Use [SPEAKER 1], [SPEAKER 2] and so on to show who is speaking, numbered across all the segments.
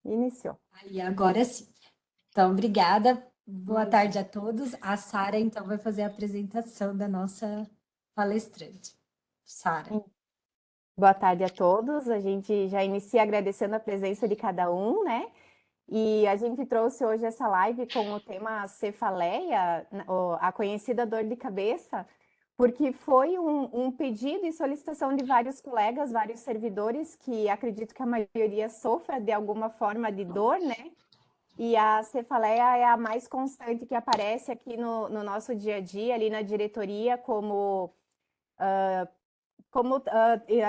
[SPEAKER 1] Iniciou.
[SPEAKER 2] Aí, agora sim. Então, obrigada. Boa
[SPEAKER 1] Imagina.
[SPEAKER 2] tarde a todos. A Sara, então, vai fazer a apresentação da nossa palestrante. Sara.
[SPEAKER 1] Boa tarde a todos. A gente já inicia agradecendo a presença de cada um, né? E a gente trouxe hoje essa live com o tema cefaleia, a conhecida dor de cabeça, porque foi um pedido e solicitação de vários colegas, vários servidores, que acredito que a maioria sofra de alguma forma de dor, né? E a cefaleia é a mais constante que aparece aqui no nosso dia a dia, ali na diretoria,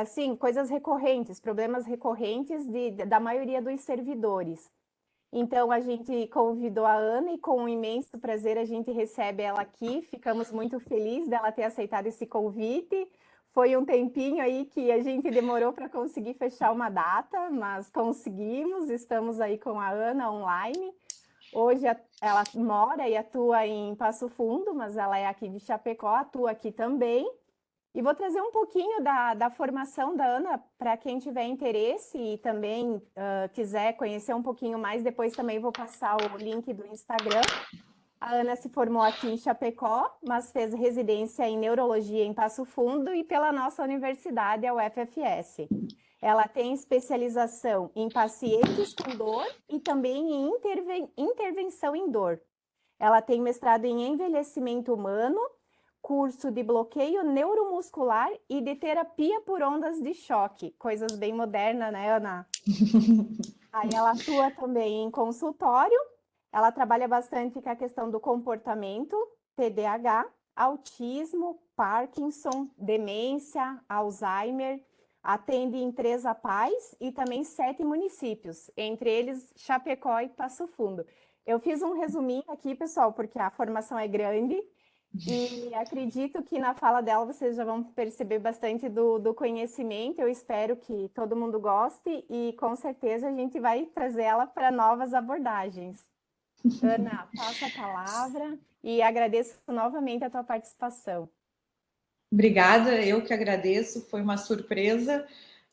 [SPEAKER 1] assim, coisas recorrentes, problemas recorrentes da maioria dos servidores. Então, a gente convidou a Ana e com um imenso prazer a gente recebe ela aqui. Ficamos muito felizes dela ter aceitado esse convite. Foi um tempinho aí que a gente demorou para conseguir fechar uma data, mas conseguimos. Estamos aí com a Ana online. Hoje ela mora e atua em Passo Fundo, mas ela é aqui de Chapecó, atua aqui também. E vou trazer um pouquinho da formação da Ana para quem tiver interesse e também quiser conhecer um pouquinho mais. Depois também vou passar o link do Instagram. A Ana se formou aqui em Chapecó, mas fez residência em neurologia em Passo Fundo e pela nossa universidade, a UFFS. Ela tem especialização em pacientes com dor e também em intervenção em dor. Ela tem mestrado em envelhecimento humano, curso de bloqueio neuromuscular e de terapia por ondas de choque. Coisas bem modernas, né, Ana? Aí ela atua também em consultório. Ela trabalha bastante com a questão do comportamento, TDAH, autismo, Parkinson, demência, Alzheimer. Atende em 3 APAES e também 7 municípios, entre eles Chapecó e Passo Fundo. Eu fiz um resuminho aqui, pessoal, porque a formação é grande e acredito que na fala dela vocês já vão perceber bastante do conhecimento. Eu espero que todo mundo goste e com certeza a gente vai trazer ela para novas abordagens. Ana, passo a palavra e agradeço novamente a tua participação.
[SPEAKER 3] Obrigada, eu que agradeço, foi uma surpresa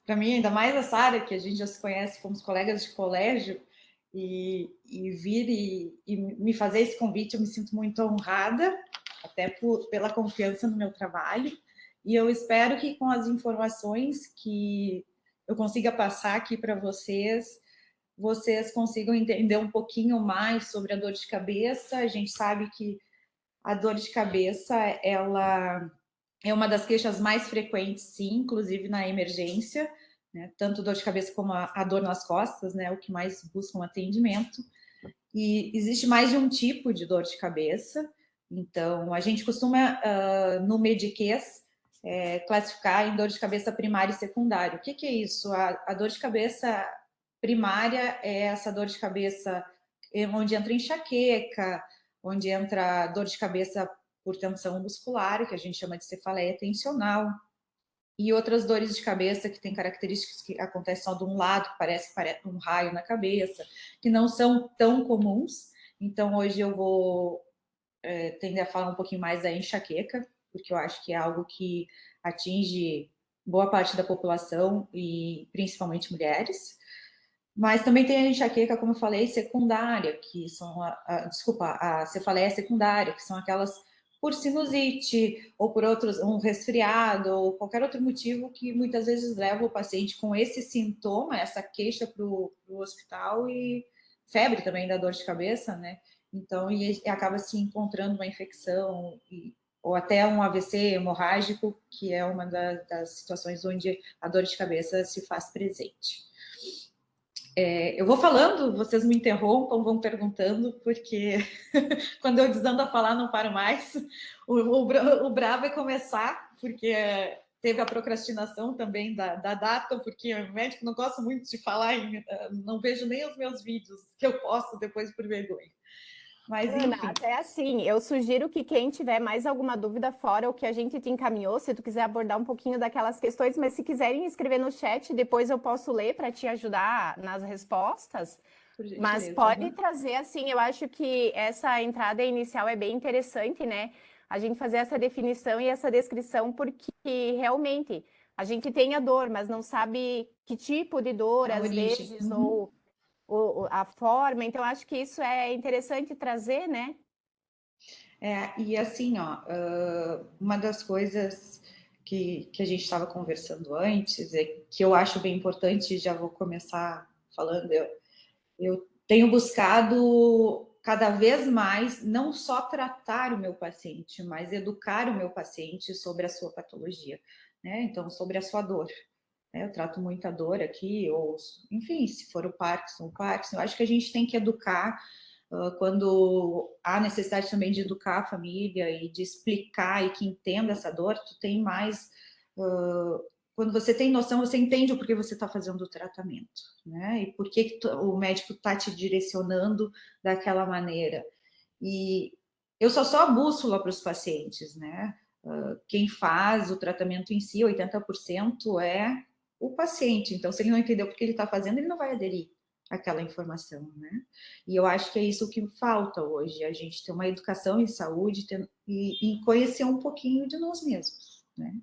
[SPEAKER 3] para mim, ainda mais a Sara, que a gente já se conhece, fomos colegas de colégio, e vir e me fazer esse convite, eu me sinto muito honrada, até pela confiança no meu trabalho, e eu espero que com as informações que eu consiga passar aqui para vocês, vocês consigam entender um pouquinho mais sobre a dor de cabeça. A gente sabe que a dor de cabeça, ela é uma das queixas mais frequentes, sim, inclusive na emergência, né? Tanto dor de cabeça como a dor nas costas, né? O que mais buscam atendimento. E existe mais de um tipo de dor de cabeça. Então, a gente costuma, no Mediquês, classificar em dor de cabeça primária e secundária. O que é isso? A dor de cabeça primária é essa dor de cabeça onde entra enxaqueca, onde entra dor de cabeça por tensão muscular, que a gente chama de cefaleia tensional, e outras dores de cabeça que têm características que acontecem só de um lado, que parece um raio na cabeça, que não são tão comuns. Então, hoje eu vou tender a falar um pouquinho mais da enxaqueca, porque eu acho que é algo que atinge boa parte da população e principalmente mulheres. Mas também tem a enxaqueca, como eu falei, secundária, que são a cefaleia secundária, que são aquelas por sinusite ou por outros, um resfriado ou qualquer outro motivo que muitas vezes leva o paciente com esse sintoma, essa queixa para o hospital, e febre também da dor de cabeça, né? Então, e acaba se encontrando uma infecção ou até um AVC hemorrágico, que é uma das situações onde a dor de cabeça se faz presente. Eu vou falando, vocês me interrompam, vão perguntando, porque quando eu desando a falar, não paro mais. O bravo é começar, porque teve a procrastinação também da data, porque o médico não gosta muito de falar, não vejo nem os meus vídeos que eu posto depois por vergonha. Mas,
[SPEAKER 1] Ana,
[SPEAKER 3] enfim.
[SPEAKER 1] até assim, eu sugiro que quem tiver mais alguma dúvida fora o que a gente te encaminhou, se tu quiser abordar um pouquinho daquelas questões, mas se quiserem escrever no chat, depois eu posso ler para te ajudar nas respostas.
[SPEAKER 3] Por
[SPEAKER 1] Mas
[SPEAKER 3] gentileza.
[SPEAKER 1] pode trazer assim, eu acho que essa entrada inicial é bem interessante, né? A gente fazer essa definição e essa descrição, porque realmente a gente tem a dor, mas não sabe que tipo de dor,
[SPEAKER 3] A
[SPEAKER 1] às
[SPEAKER 3] origem.
[SPEAKER 1] vezes,
[SPEAKER 3] Uhum.
[SPEAKER 1] a forma. Então, acho que isso é interessante trazer, né?
[SPEAKER 3] E assim, ó, uma das coisas que a gente estava conversando antes, que eu acho bem importante, já vou começar falando, eu tenho buscado cada vez mais não só tratar o meu paciente, mas educar o meu paciente sobre a sua patologia, né? Então, sobre a sua dor. Eu trato muita dor aqui, ou, enfim, se for o Parkinson, eu acho que a gente tem que educar quando há necessidade também de educar a família e de explicar e que entenda essa dor, tu tem mais... quando você tem noção, você entende o porquê você está fazendo o tratamento, né? E por que o médico está te direcionando daquela maneira. E eu sou só a bússola para os pacientes, né? Quem faz o tratamento em si, 80% é o paciente. Então, se ele não entendeu o que ele está fazendo, ele não vai aderir àquela informação, né? E eu acho que é isso que falta hoje, a gente ter uma educação em saúde e conhecer um pouquinho de nós mesmos, né?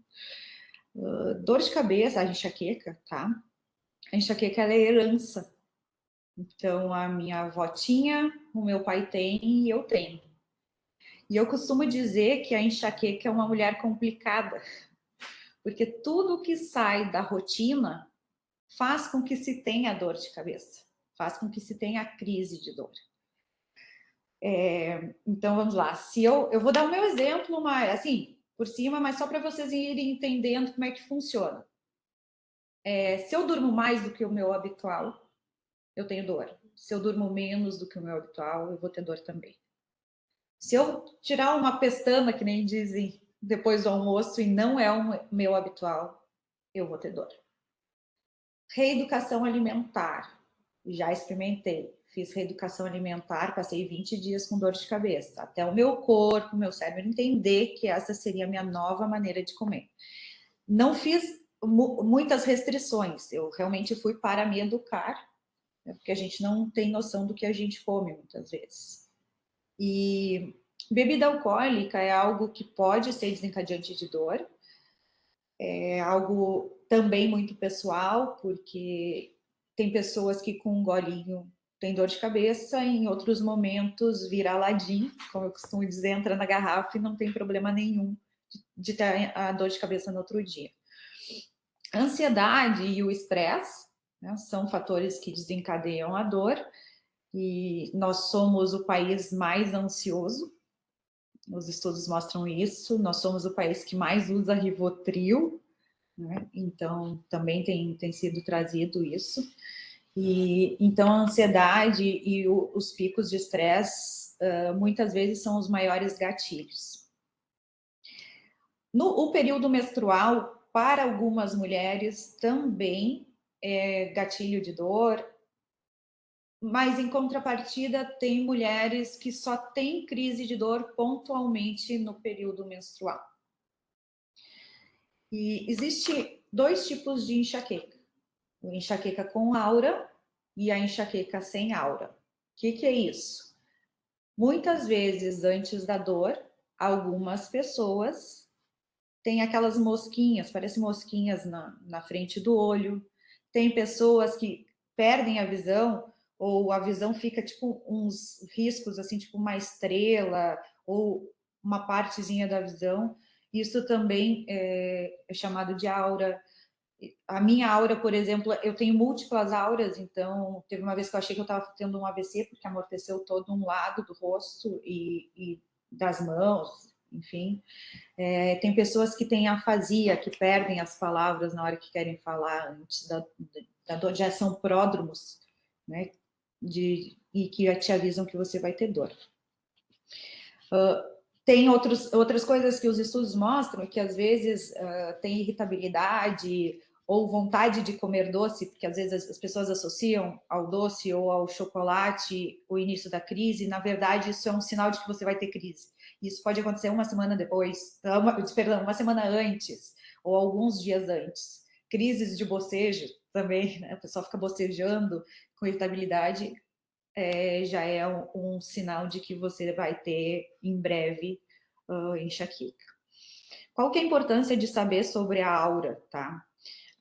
[SPEAKER 3] Dor de cabeça, a enxaqueca, tá? A enxaqueca, ela é herança. Então, a minha avó tinha, o meu pai tem e eu tenho. E eu costumo dizer que a enxaqueca é uma mulher complicada, porque tudo que sai da rotina faz com que se tenha dor de cabeça, faz com que se tenha crise de dor. Então, vamos lá. Se eu vou dar o meu exemplo, mas, assim, por cima, mas só para vocês irem entendendo como é que funciona. Se eu durmo mais do que o meu habitual, eu tenho dor. Se eu durmo menos do que o meu habitual, eu vou ter dor também. Se eu tirar uma pestana, que nem dizem, depois do almoço, e não é o meu habitual, eu vou ter dor. Reeducação alimentar. Já experimentei. Fiz reeducação alimentar, passei 20 dias com dor de cabeça. Até o meu corpo, o meu cérebro entender que essa seria a minha nova maneira de comer. Não fiz muitas restrições. Eu realmente fui para me educar, né, porque a gente não tem noção do que a gente come muitas vezes. E bebida alcoólica é algo que pode ser desencadeante de dor, é algo também muito pessoal, porque tem pessoas que com um golinho tem dor de cabeça, em outros momentos vira Aladim, como eu costumo dizer, entra na garrafa e não tem problema nenhum de ter a dor de cabeça no outro dia. A ansiedade e o estresse, né, são fatores que desencadeiam a dor, e nós somos o país mais ansioso. Os estudos mostram isso. Nós somos o país que mais usa Rivotril, né? Então também tem sido trazido isso. E então a ansiedade e os picos de estresse muitas vezes são os maiores gatilhos. O período menstrual, para algumas mulheres, também é gatilho de dor, mas em contrapartida tem mulheres que só têm crise de dor pontualmente no período menstrual. E existe 2 tipos de enxaqueca: a enxaqueca com aura e a enxaqueca sem aura. O que é isso? Muitas vezes antes da dor, algumas pessoas têm aquelas mosquinhas, parecem mosquinhas na frente do olho. Tem pessoas que perdem a visão, ou a visão fica tipo uns riscos, assim, tipo uma estrela, ou uma partezinha da visão. Isso também é chamado de aura. A minha aura, por exemplo, eu tenho múltiplas auras, então teve uma vez que eu achei que eu estava tendo um AVC, porque amorteceu todo um lado do rosto e das mãos, enfim. Tem pessoas que têm afasia, que perdem as palavras na hora que querem falar, antes da dor, já são pródromos, né? E que te avisam que você vai ter dor. Tem outras coisas que os estudos mostram, que às vezes tem irritabilidade ou vontade de comer doce, porque às vezes as pessoas associam ao doce ou ao chocolate o início da crise. Na verdade, isso é um sinal de que você vai ter crise. Isso pode acontecer uma semana depois, uma semana antes, ou alguns dias antes. Crises de bocejo também, né? A pessoa fica bocejando com irritabilidade, já é um sinal de que você vai ter em breve enxaqueca. Qual que é a importância de saber sobre a aura, tá?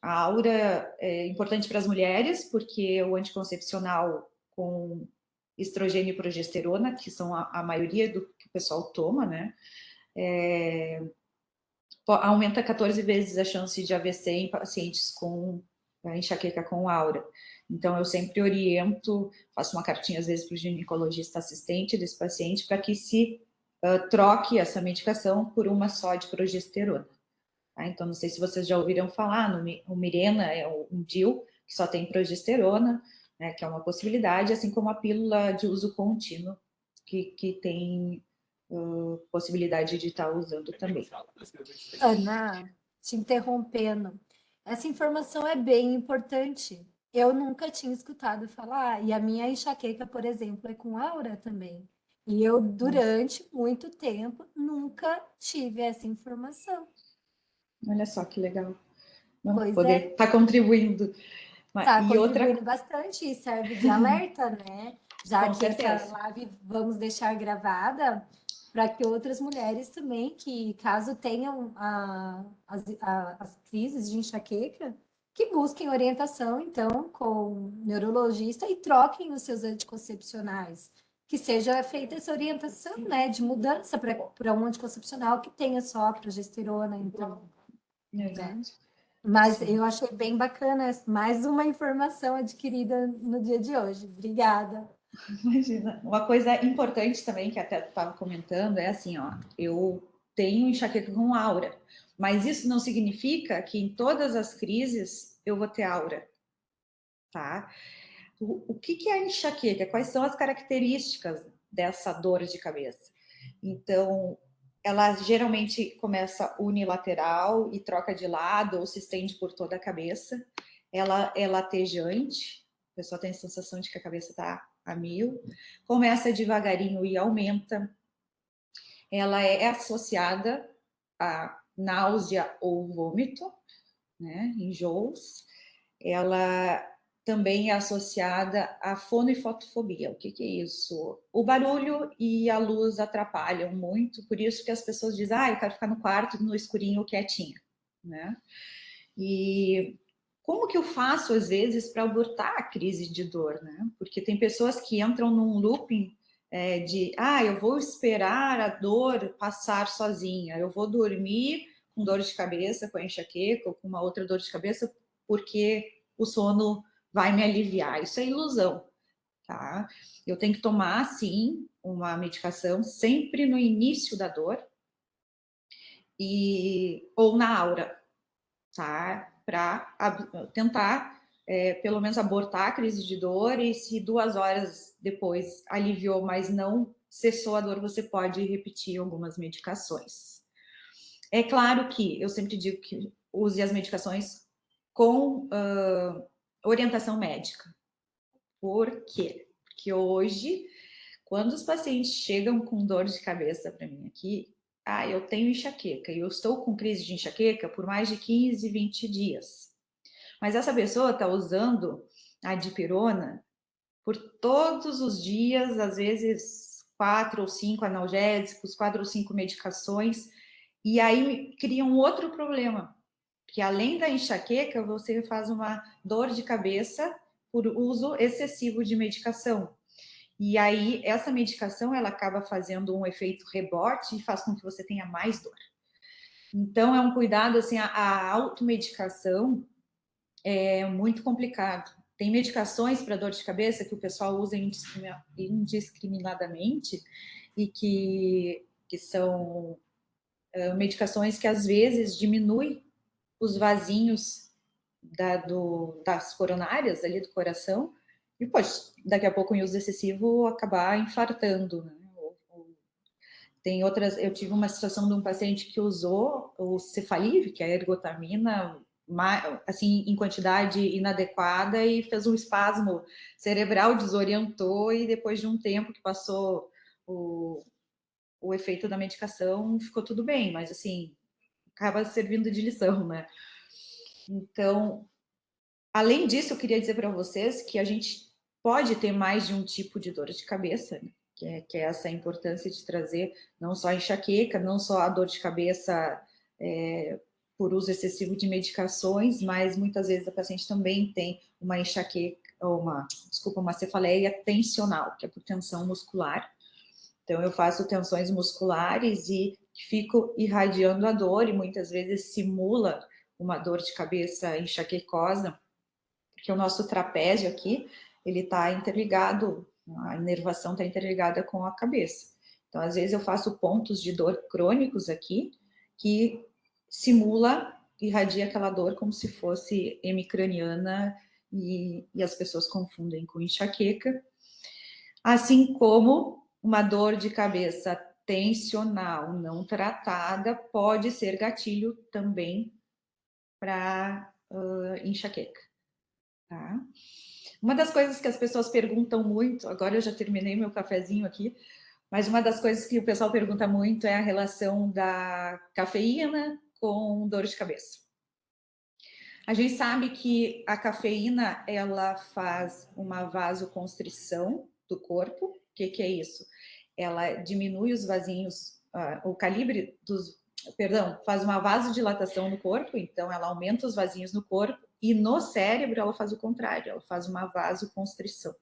[SPEAKER 3] A aura é importante para as mulheres, porque o anticoncepcional com estrogênio e progesterona, que são a maioria do que o pessoal toma, né? Aumenta 14 vezes a chance de AVC em pacientes com enxaqueca com aura. Então, eu sempre oriento, faço uma cartinha às vezes para o ginecologista assistente desse paciente para que se troque essa medicação por uma só de progesterona. Tá? Então, não sei se vocês já ouviram falar, o Mirena é um DIU que só tem progesterona, né, que é uma possibilidade, assim como a pílula de uso contínuo, que tem possibilidade de estar usando também.
[SPEAKER 2] Ana, te interrompendo, essa informação é bem importante. Eu nunca tinha escutado falar, e a minha enxaqueca, por exemplo, é com aura também. E eu, durante muito tempo, nunca tive essa informação.
[SPEAKER 3] Olha só que legal.
[SPEAKER 2] Pois
[SPEAKER 3] Poder
[SPEAKER 2] é,
[SPEAKER 3] estar contribuindo.
[SPEAKER 2] está
[SPEAKER 3] E outra,
[SPEAKER 2] contribuindo bastante e serve de alerta, né? Já
[SPEAKER 3] com
[SPEAKER 2] que essa
[SPEAKER 3] certeza.
[SPEAKER 2] live vamos deixar gravada para que outras mulheres também, que caso tenham as crises de enxaqueca, que busquem orientação, então, com neurologista e troquem os seus anticoncepcionais. Que seja feita essa orientação, né, de mudança para um anticoncepcional que tenha só a progesterona, então.
[SPEAKER 3] Exato.
[SPEAKER 2] Mas
[SPEAKER 3] Sim.
[SPEAKER 2] eu achei bem bacana, mais uma informação adquirida no dia de hoje. Obrigada.
[SPEAKER 3] Imagina. Uma coisa importante também, que até tu estava comentando, é assim, ó, eu tenho enxaqueca com aura, mas isso não significa que em todas as crises eu vou ter aura, tá? O que é a enxaqueca? Quais são as características dessa dor de cabeça? Então, ela geralmente começa unilateral e troca de lado ou se estende por toda a cabeça. Ela é latejante, a pessoa tem a sensação de que a cabeça está a mil. Começa devagarinho e aumenta. Ela é associada a náusea ou vômito, né, enjoos. Ela também é associada à fono e fotofobia. O que é isso? O barulho e a luz atrapalham muito, por isso que as pessoas dizem, eu quero ficar no quarto, no escurinho, quietinha, né? E como que eu faço, às vezes, para abortar a crise de dor, né? Porque tem pessoas que entram num looping eu vou esperar a dor passar sozinha, eu vou dormir com dor de cabeça, com enxaqueca ou com uma outra dor de cabeça, porque o sono vai me aliviar. Isso é ilusão, tá? Eu tenho que tomar, sim, uma medicação sempre no início da dor ou na aura, tá? Para tentar, pelo menos, abortar a crise de dor e se 2 horas depois aliviou, mas não cessou a dor, você pode repetir algumas medicações. É claro que eu sempre digo que use as medicações com orientação médica. Por quê? Porque hoje, quando os pacientes chegam com dor de cabeça para mim aqui, eu tenho enxaqueca e eu estou com crise de enxaqueca por mais de 15, 20 dias. Mas essa pessoa está usando a dipirona por todos os dias, às vezes 4 ou 5 analgésicos, 4 ou 5 medicações, e aí cria um outro problema, que além da enxaqueca, você faz uma dor de cabeça por uso excessivo de medicação. E aí, essa medicação, ela acaba fazendo um efeito rebote e faz com que você tenha mais dor. Então, é um cuidado, assim, a automedicação é muito complicado. Tem medicações para dor de cabeça que o pessoal usa indiscriminadamente e que são medicações que, às vezes, diminuem os vasinhos das coronárias ali do coração e pode, daqui a pouco, em uso excessivo, acabar infartando, né? Tem outras, eu tive uma situação de um paciente que usou o Cefaliv, que é a ergotamina, assim, em quantidade inadequada e fez um espasmo cerebral, desorientou e depois de um tempo que passou o efeito da medicação, ficou tudo bem, mas assim, acaba servindo de lição, né? Então, além disso, eu queria dizer para vocês que a gente pode ter mais de um tipo de dor de cabeça, né? Que é essa importância de trazer não só a enxaqueca, não só a dor de cabeça por uso excessivo de medicações, mas muitas vezes a paciente também tem uma enxaqueca, uma cefaleia tensional, que é por tensão muscular. Então, eu faço tensões musculares e fico irradiando a dor, e muitas vezes simula uma dor de cabeça enxaquecosa, porque o nosso trapézio aqui, ele está interligado, a inervação está interligada com a cabeça. Então, às vezes eu faço pontos de dor crônicos aqui, que simula, irradia aquela dor como se fosse hemicraniana, e as pessoas confundem com enxaqueca. Assim como uma dor de cabeça tensional não tratada pode ser gatilho também para enxaqueca. Tá? Uma das coisas que as pessoas perguntam muito, agora eu já terminei meu cafezinho aqui, mas uma das coisas que o pessoal pergunta muito é a relação da cafeína com dor de cabeça. A gente sabe que a cafeína, ela faz uma vasoconstrição do corpo. O que é isso? Ela diminui os vasinhos, o calibre dos... Perdão, faz uma vasodilatação no corpo, então ela aumenta os vasinhos no corpo, e no cérebro ela faz o contrário, ela faz uma vasoconstrição.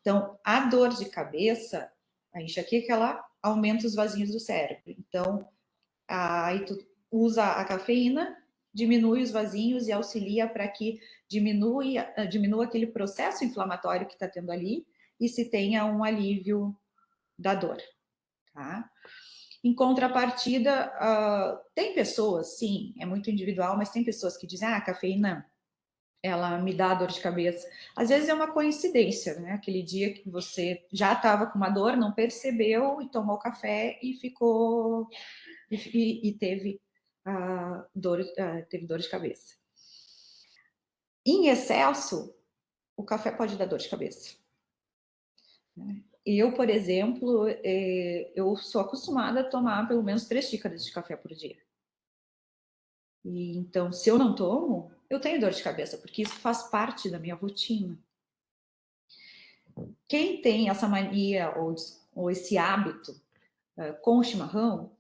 [SPEAKER 3] Então, a dor de cabeça, a enxaqueca, ela aumenta os vasinhos do cérebro. Então, aí tu usa a cafeína, diminui os vasinhos e auxilia para que diminua aquele processo inflamatório que está tendo ali e se tenha um alívio da dor, tá? Em contrapartida, tem pessoas, sim, é muito individual, mas tem pessoas que dizem, a cafeína, ela me dá dor de cabeça. Às vezes é uma coincidência, né? Aquele dia que você já estava com uma dor, não percebeu e tomou café e ficou... e teve teve dor de cabeça. Em excesso, o café pode dar dor de cabeça. Eu, por exemplo, eu sou acostumada a tomar pelo menos 3 xícaras de café por dia. E, então, se eu não tomo, eu tenho dor de cabeça, porque isso faz parte da minha rotina. Quem tem essa mania ou esse hábito com o chimarrão,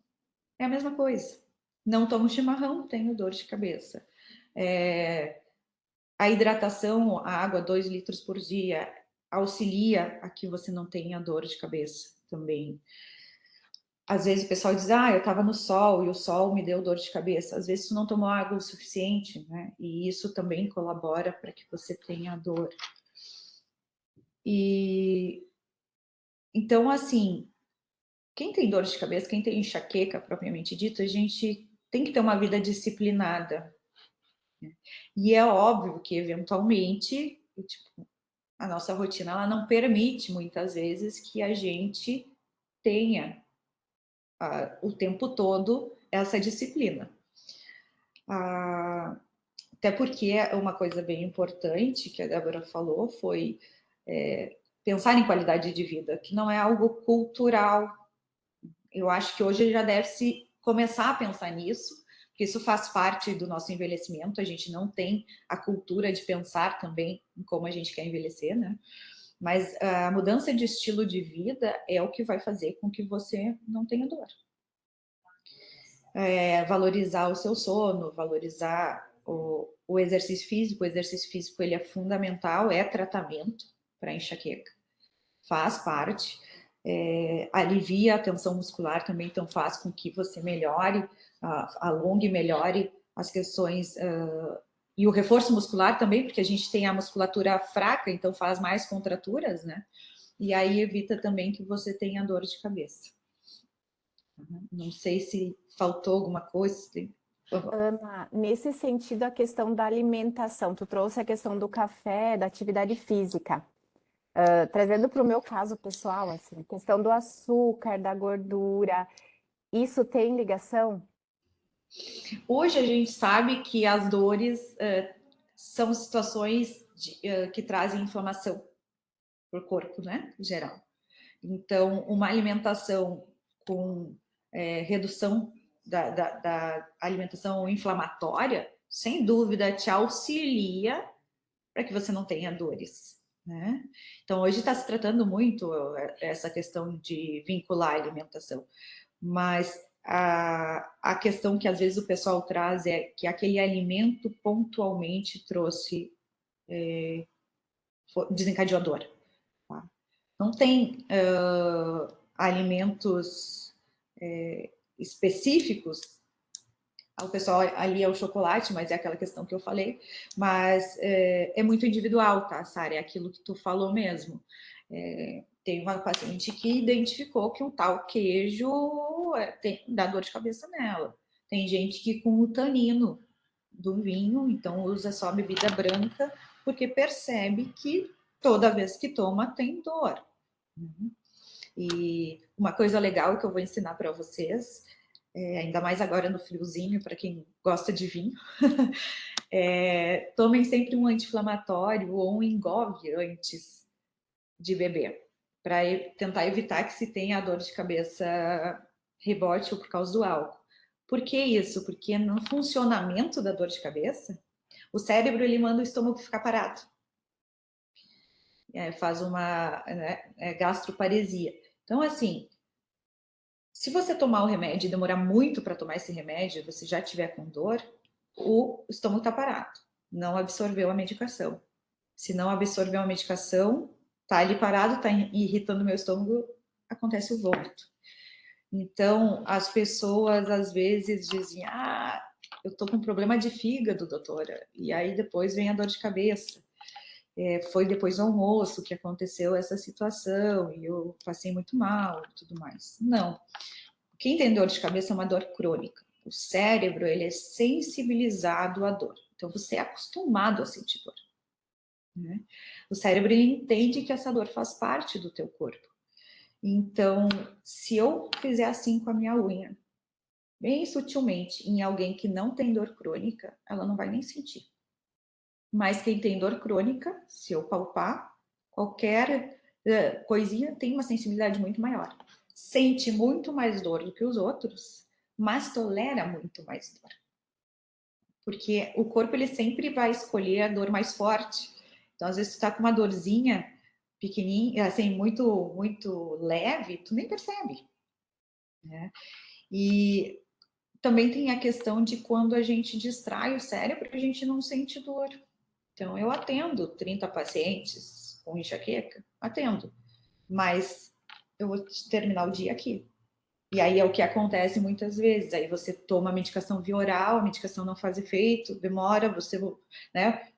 [SPEAKER 3] é a mesma coisa. Não tomo chimarrão, tenho dor de cabeça. A hidratação, a água, 2 litros por dia, auxilia a que você não tenha dor de cabeça também. Às vezes o pessoal diz, eu estava no sol e o sol me deu dor de cabeça. Às vezes tu não tomou água o suficiente, né? E isso também colabora para que você tenha dor. E então, assim, quem tem dor de cabeça, quem tem enxaqueca propriamente dito, a gente tem que ter uma vida disciplinada. E é óbvio que, eventualmente, tipo, a nossa rotina ela não permite, muitas vezes, que a gente tenha o tempo todo essa disciplina. Até porque uma coisa bem importante que a Débora falou foi pensar em qualidade de vida, que não é algo cultural. Eu acho que hoje já deve se começar a pensar nisso, porque isso faz parte do nosso envelhecimento. A gente não tem a cultura de pensar também em como a gente quer envelhecer, né? Mas a mudança de estilo de vida é o que vai fazer com que você não tenha dor. Valorizar o seu sono, valorizar o exercício físico. O exercício físico ele é fundamental, é tratamento para enxaqueca, faz parte. Alivia a tensão muscular também, então faz com que você melhore, alongue, melhore as questões... e o reforço muscular também, porque a gente tem a musculatura fraca, então faz mais contraturas, né? E aí evita também que você tenha dor de cabeça. Não sei se faltou alguma coisa.
[SPEAKER 1] Ana, nesse sentido, a questão da alimentação, tu trouxe a questão do café, da atividade física. Trazendo para o meu caso pessoal, assim, a questão do açúcar, da gordura, isso tem ligação?
[SPEAKER 3] Hoje a gente sabe que as dores são situações que trazem inflamação para o corpo, né, em geral. Então, uma alimentação com redução da alimentação inflamatória, sem dúvida, te auxilia para que você não tenha dores, né? Então, hoje está se tratando muito essa questão de vincular a alimentação, mas a questão que às vezes o pessoal traz é que aquele alimento pontualmente trouxe desencadeou a dor. Tá? Não tem alimentos específicos. O pessoal ali é o chocolate, mas é aquela questão que eu falei. Mas é muito individual, tá, Sara? É aquilo que tu falou mesmo. Tem uma paciente que identificou que um tal queijo dá dor de cabeça nela. Tem gente que com o tanino do vinho, então usa só bebida branca, porque percebe que toda vez que toma tem dor. E uma coisa legal que eu vou ensinar para vocês, ainda mais agora no friozinho, para quem gosta de vinho, tomem sempre um anti-inflamatório ou um engove antes de beber, para tentar evitar que se tenha a dor de cabeça rebote ou por causa do álcool. Por que isso? Porque no funcionamento da dor de cabeça, o cérebro ele manda o estômago ficar parado. Faz uma gastroparesia. Então, assim, se você tomar o remédio e demorar muito para tomar esse remédio, você já tiver com dor, o estômago está parado, não absorveu a medicação. Se não absorveu a medicação, está ali parado, está irritando o meu estômago, acontece o vômito. Então, as pessoas às vezes dizem, eu estou com problema de fígado, doutora, e aí depois vem a dor de cabeça. Foi depois do almoço que aconteceu essa situação, e eu passei muito mal e tudo mais. Não. Quem tem dor de cabeça é uma dor crônica. O cérebro, ele é sensibilizado à dor. Então, você é acostumado a sentir dor. Né? O cérebro ele entende que essa dor faz parte do teu corpo. Então, se eu fizer assim com a minha unha, bem sutilmente, em alguém que não tem dor crônica, ela não vai nem sentir. Mas quem tem dor crônica, se eu palpar, qualquer coisinha tem uma sensibilidade muito maior. Sente muito mais dor do que os outros, mas tolera muito mais dor. Porque o corpo ele sempre vai escolher a dor mais forte. Então, às vezes, tu tá com uma dorzinha pequenininha, assim, muito, muito leve, tu nem percebe. Né? E também tem a questão de quando a gente distrai o cérebro, a gente não sente dor. Então, eu atendo 30 pacientes com enxaqueca, atendo, mas eu vou terminar o dia aqui. E aí é o que acontece muitas vezes. Aí você toma a medicação via oral, a medicação não faz efeito, demora, você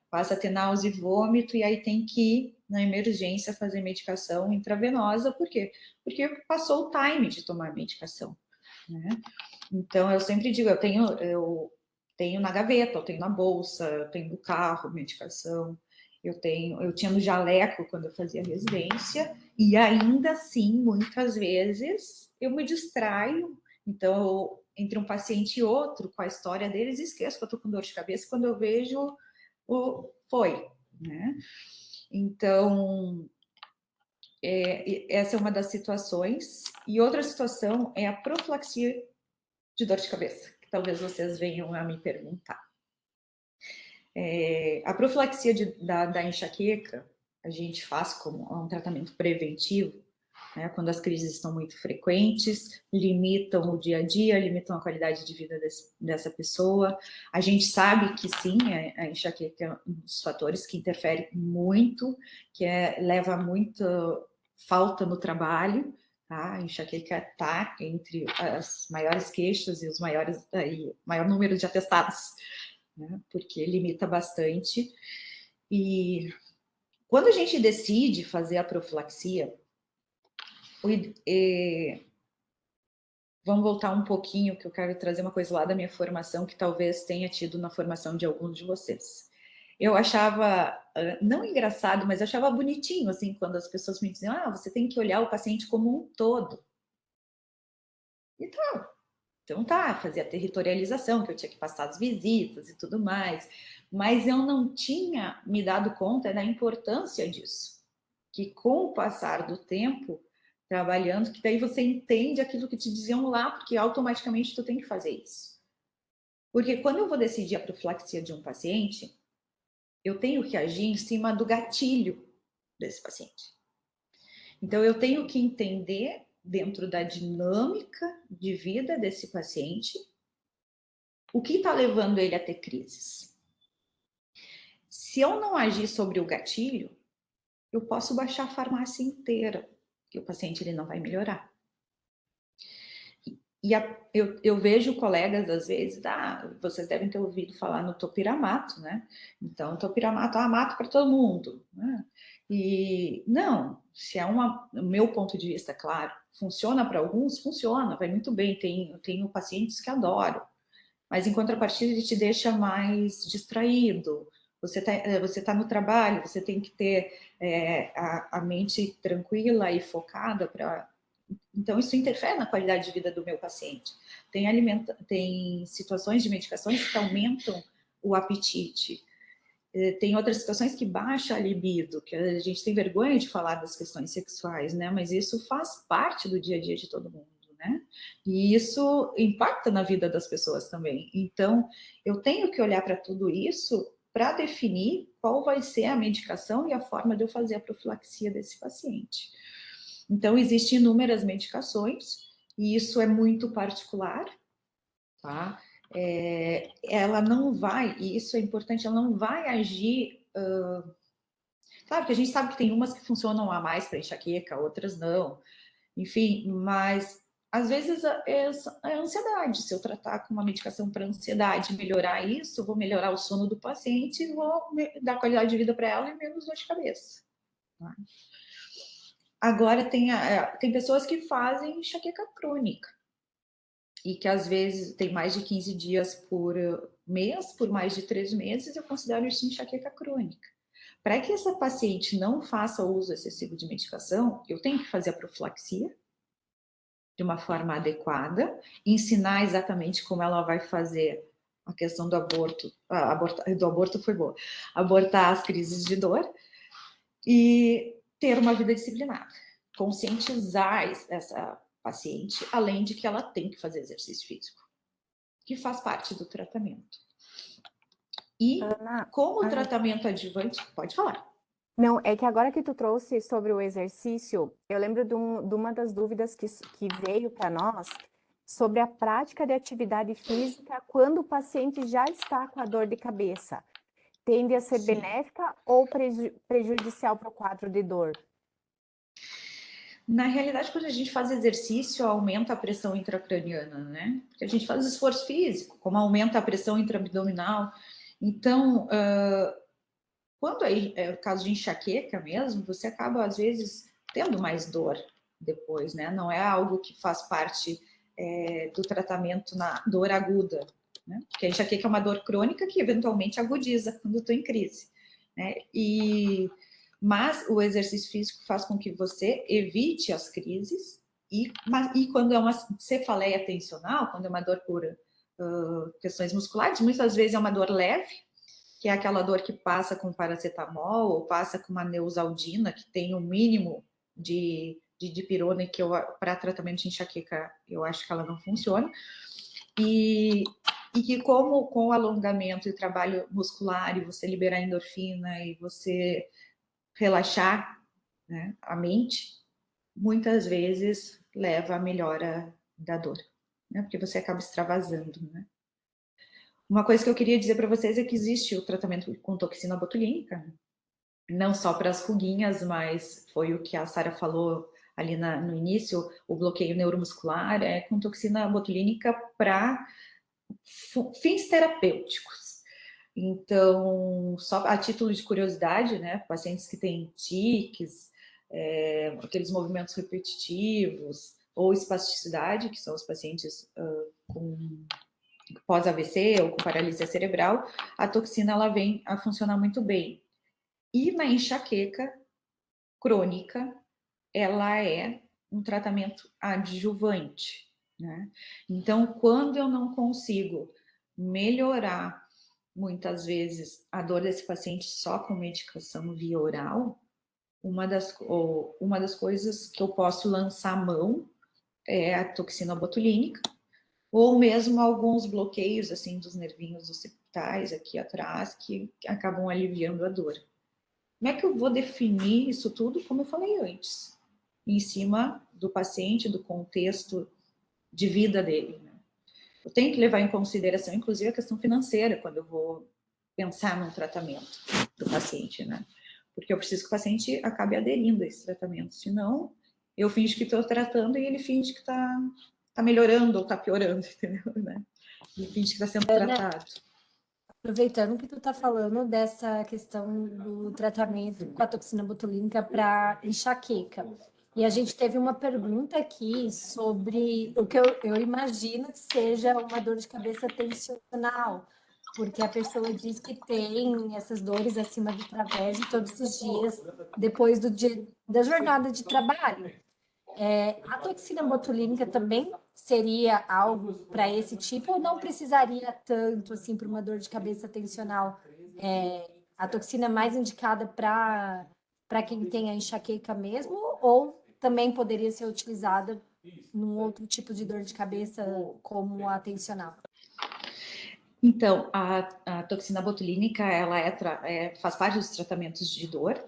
[SPEAKER 3] passa a ter náusea e vômito, e aí tem que ir na emergência fazer medicação intravenosa. Por quê? Porque passou o time de tomar a medicação. Né? Então, eu sempre digo, eu tenho na gaveta, eu tenho na bolsa, eu tenho no carro medicação, eu tinha no jaleco quando eu fazia residência, e ainda assim, muitas vezes, eu me distraio. Então, entre um paciente e outro, com a história deles, esqueço que eu tô com dor de cabeça, quando eu vejo, foi, né? Então, essa é uma das situações. E outra situação é a profilaxia de dor de cabeça, que talvez vocês venham a me perguntar. A profilaxia da enxaqueca, a gente faz como um tratamento preventivo, né, quando as crises estão muito frequentes, limitam o dia a dia, limitam a qualidade de vida dessa pessoa. A gente sabe que sim, a enxaqueca é um dos fatores que interfere muito, que leva muita falta no trabalho. Tá? A enxaqueca está entre as maiores queixas e maior número de atestados, né? Porque limita bastante. E quando a gente decide fazer a profilaxia, vamos voltar um pouquinho, que eu quero trazer uma coisa lá da minha formação, que talvez tenha tido na formação de alguns de vocês. Eu achava, não engraçado, mas achava bonitinho, assim, quando as pessoas me diziam, você tem que olhar o paciente como um todo. Então fazia a territorialização, que eu tinha que passar as visitas e tudo mais, mas eu não tinha me dado conta da importância disso, que com o passar do tempo, trabalhando, que daí você entende aquilo que te diziam lá, porque automaticamente tu tem que fazer isso. Porque quando eu vou decidir a profilaxia de um paciente, eu tenho que agir em cima do gatilho desse paciente. Então, eu tenho que entender, dentro da dinâmica de vida desse paciente, o que está levando ele a ter crises. Se eu não agir sobre o gatilho, eu posso baixar a farmácia inteira, que o paciente ele não vai melhorar. Eu vejo colegas, às vezes, vocês devem ter ouvido falar no topiramato, né? Então, topiramato, mato para todo mundo, né? E não, se é o meu ponto de vista, claro, funciona para alguns, funciona, vai muito bem, tenho pacientes que adoram, mas em contrapartida ele te deixa mais distraído, você tá no trabalho, você tem que ter a mente tranquila e focada para... Então, isso interfere na qualidade de vida do meu paciente. Tem situações de medicações que aumentam o apetite. Tem outras situações que baixam a libido, que a gente tem vergonha de falar das questões sexuais, né? Mas isso faz parte do dia a dia de todo mundo, né? E isso impacta na vida das pessoas também. Então, eu tenho que olhar para tudo isso para definir qual vai ser a medicação e a forma de eu fazer a profilaxia desse paciente. Então, existem inúmeras medicações, e isso é muito particular, tá? Ela não vai, e isso é importante, ela não vai agir... Claro que a gente sabe que tem umas que funcionam a mais para enxaqueca, outras não. Enfim, mas às vezes é a ansiedade. Se eu tratar com uma medicação para ansiedade, melhorar isso, vou melhorar o sono do paciente e vou dar qualidade de vida para ela e menos dor de cabeça. Tá? Agora, tem pessoas que fazem enxaqueca crônica e que, às vezes, tem mais de 15 dias por mês, por mais de 3 meses, eu considero isso enxaqueca crônica. Para que essa paciente não faça uso excessivo de medicação, eu tenho que fazer a profilaxia de uma forma adequada, ensinar exatamente como ela vai fazer a questão do aborto. Do aborto foi boa. Abortar as crises de dor e ter uma vida disciplinada, conscientizar essa paciente, além de que ela tem que fazer exercício físico, que faz parte do tratamento. E
[SPEAKER 1] Ana,
[SPEAKER 3] como o tratamento adjuvante, pode falar.
[SPEAKER 1] não, é que agora que tu trouxe sobre o exercício, eu lembro de uma das dúvidas que veio para nós sobre a prática de atividade física quando o paciente já está com a dor de cabeça. Tende a ser
[SPEAKER 3] Sim.
[SPEAKER 1] benéfica ou prejudicial para o quadro de dor?
[SPEAKER 3] Na realidade, quando a gente faz exercício, aumenta a pressão intracraniana, né? Porque a gente faz esforço físico, como aumenta a pressão intraabdominal. Então, quando é o caso de enxaqueca mesmo, você acaba, às vezes, tendo mais dor depois, né? Não é algo que faz parte do tratamento na dor aguda, né? Porque a enxaqueca é uma dor crônica que, eventualmente, agudiza quando eu estou em crise, né? Mas o exercício físico faz com que você evite as crises e quando é uma cefaleia tensional, quando é uma dor por questões musculares, muitas vezes é uma dor leve, que é aquela dor que passa com paracetamol ou passa com uma neosaldina, que tem o mínimo de dipirona, que para tratamento de enxaqueca eu acho que ela não funciona. E que como com o alongamento e trabalho muscular, e você liberar endorfina e você relaxar, né, a mente, muitas vezes leva à melhora da dor, né, porque você acaba extravasando, né. Uma coisa que eu queria dizer para vocês é que existe o tratamento com toxina botulínica, não só para as ruguinhas, mas foi o que a Sara falou ali no início, o bloqueio neuromuscular é com toxina botulínica para fins terapêuticos. Então, só a título de curiosidade, né, pacientes que têm tiques, aqueles movimentos repetitivos, ou espasticidade, que são os pacientes com pós-AVC ou com paralisia cerebral, a toxina ela vem a funcionar muito bem. E na enxaqueca crônica, ela é um tratamento adjuvante, né? Então, quando eu não consigo melhorar, muitas vezes, a dor desse paciente só com medicação via oral, uma das coisas que eu posso lançar mão é a toxina botulínica, ou mesmo alguns bloqueios assim dos nervinhos occipitais aqui atrás que acabam aliviando a dor. Como é que eu vou definir isso tudo? Como eu falei antes, em cima do paciente, do contexto de vida dele, né? Eu tenho que levar em consideração, inclusive, a questão financeira quando eu vou pensar no tratamento do paciente, né? porque eu preciso que o paciente acabe aderindo a esse tratamento, senão eu finjo que estou tratando e ele finge que está melhorando ou está piorando, entendeu? Né? Ele finge que está sendo tratado.
[SPEAKER 2] Aproveitando que tu está falando dessa questão do tratamento com a toxina botulínica para enxaqueca, e a gente teve uma pergunta aqui sobre o que eu imagino que seja uma dor de cabeça tensional, porque a pessoa diz que tem essas dores acima do trapézio todos os dias, depois da jornada de trabalho. A toxina botulínica também seria algo para esse tipo ou não precisaria tanto assim para uma dor de cabeça tensional? A toxina é mais indicada para quem tem a enxaqueca mesmo ou também poderia ser utilizada num outro tipo de dor de cabeça como a tensional?
[SPEAKER 3] Então, a toxina botulínica, ela faz parte dos tratamentos de dor,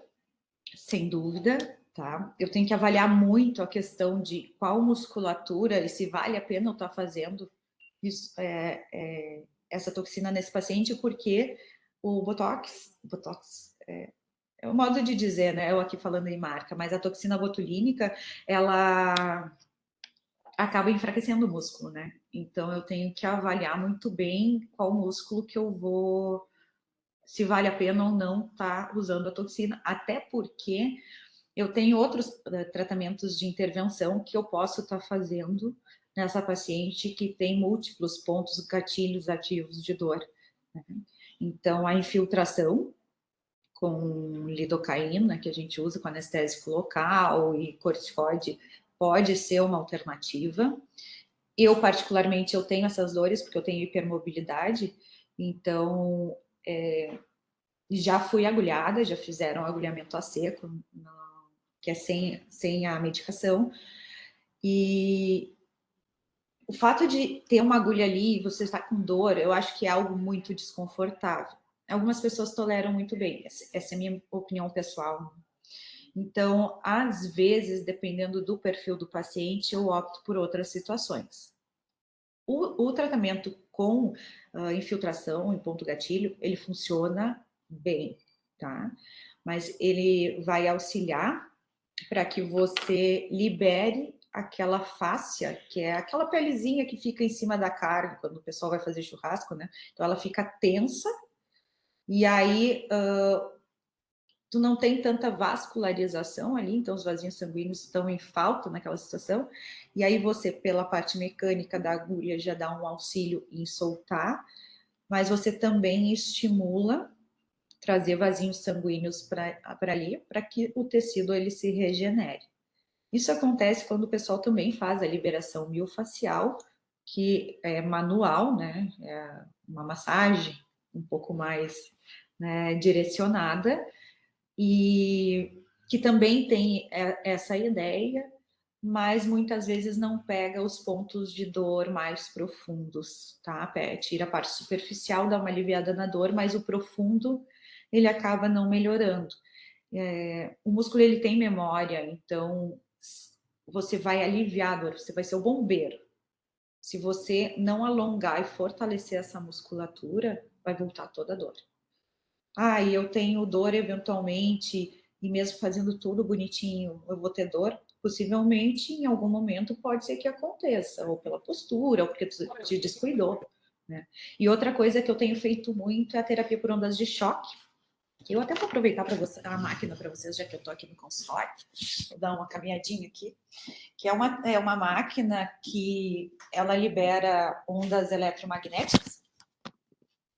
[SPEAKER 3] sem dúvida, tá? Eu tenho que avaliar muito a questão de qual musculatura e se vale a pena eu estar fazendo isso, essa toxina nesse paciente, porque o Botox é o modo de dizer, né? Eu aqui falando em marca, mas a toxina botulínica, ela acaba enfraquecendo o músculo, né? Então eu tenho que avaliar muito bem qual músculo que eu vou, se vale a pena ou não estar usando a toxina, até porque eu tenho outros tratamentos de intervenção que eu posso estar fazendo nessa paciente que tem múltiplos pontos gatilhos ativos de dor, né? Então a infiltração com lidocaína, que a gente usa com anestésico local e corticoide, pode ser uma alternativa. Eu, particularmente, eu tenho essas dores porque eu tenho hipermobilidade, então já fui agulhada, já fizeram agulhamento a seco, que é sem a medicação, e o fato de ter uma agulha ali e você estar com dor, eu acho que é algo muito desconfortável. Algumas pessoas toleram muito bem, essa é a minha opinião pessoal. Então, às vezes, dependendo do perfil do paciente, eu opto por outras situações. O tratamento com infiltração em ponto gatilho, ele funciona bem, tá? Mas ele vai auxiliar para que você libere aquela fáscia, que é aquela pelezinha que fica em cima da carne quando o pessoal vai fazer churrasco, né? Então ela fica tensa e aí tu não tem tanta vascularização ali, então os vasinhos sanguíneos estão em falta naquela situação, e aí você, pela parte mecânica da agulha, já dá um auxílio em soltar, mas você também estimula trazer vasinhos sanguíneos para ali, para que o tecido ele se regenere. Isso acontece quando o pessoal também faz a liberação miofacial, que é manual, né? É uma massagem um pouco mais, né, direcionada, e que também tem essa ideia, mas muitas vezes não pega os pontos de dor mais profundos, tá? Tira a parte superficial, dá uma aliviada na dor, mas o profundo ele acaba não melhorando. O músculo ele tem memória, então você vai aliviar a dor, você vai ser o bombeiro. Se você não alongar e fortalecer essa musculatura, vai voltar toda a dor. E eu tenho dor eventualmente, e mesmo fazendo tudo bonitinho, eu vou ter dor? Possivelmente, em algum momento, pode ser que aconteça, ou pela postura, ou porque tu te descuidou, né? E outra coisa que eu tenho feito muito é a terapia por ondas de choque. Eu até vou aproveitar a máquina para vocês, já que eu estou aqui no consultório, vou dar uma caminhadinha aqui, que é uma máquina que ela libera ondas eletromagnéticas.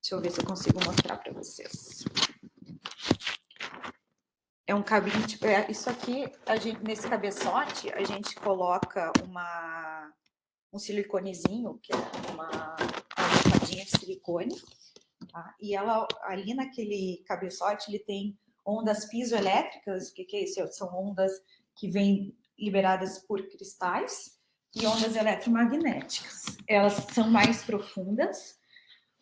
[SPEAKER 3] Deixa eu ver se eu consigo mostrar para vocês. É um cabinho, tipo, isso aqui, nesse cabeçote, a gente coloca um siliconezinho, que é uma almofadinha de silicone, tá? E ela, ali naquele cabeçote, ele tem ondas piezoelétricas. O que é isso? São ondas que vêm liberadas por cristais, e ondas eletromagnéticas. Elas são mais profundas,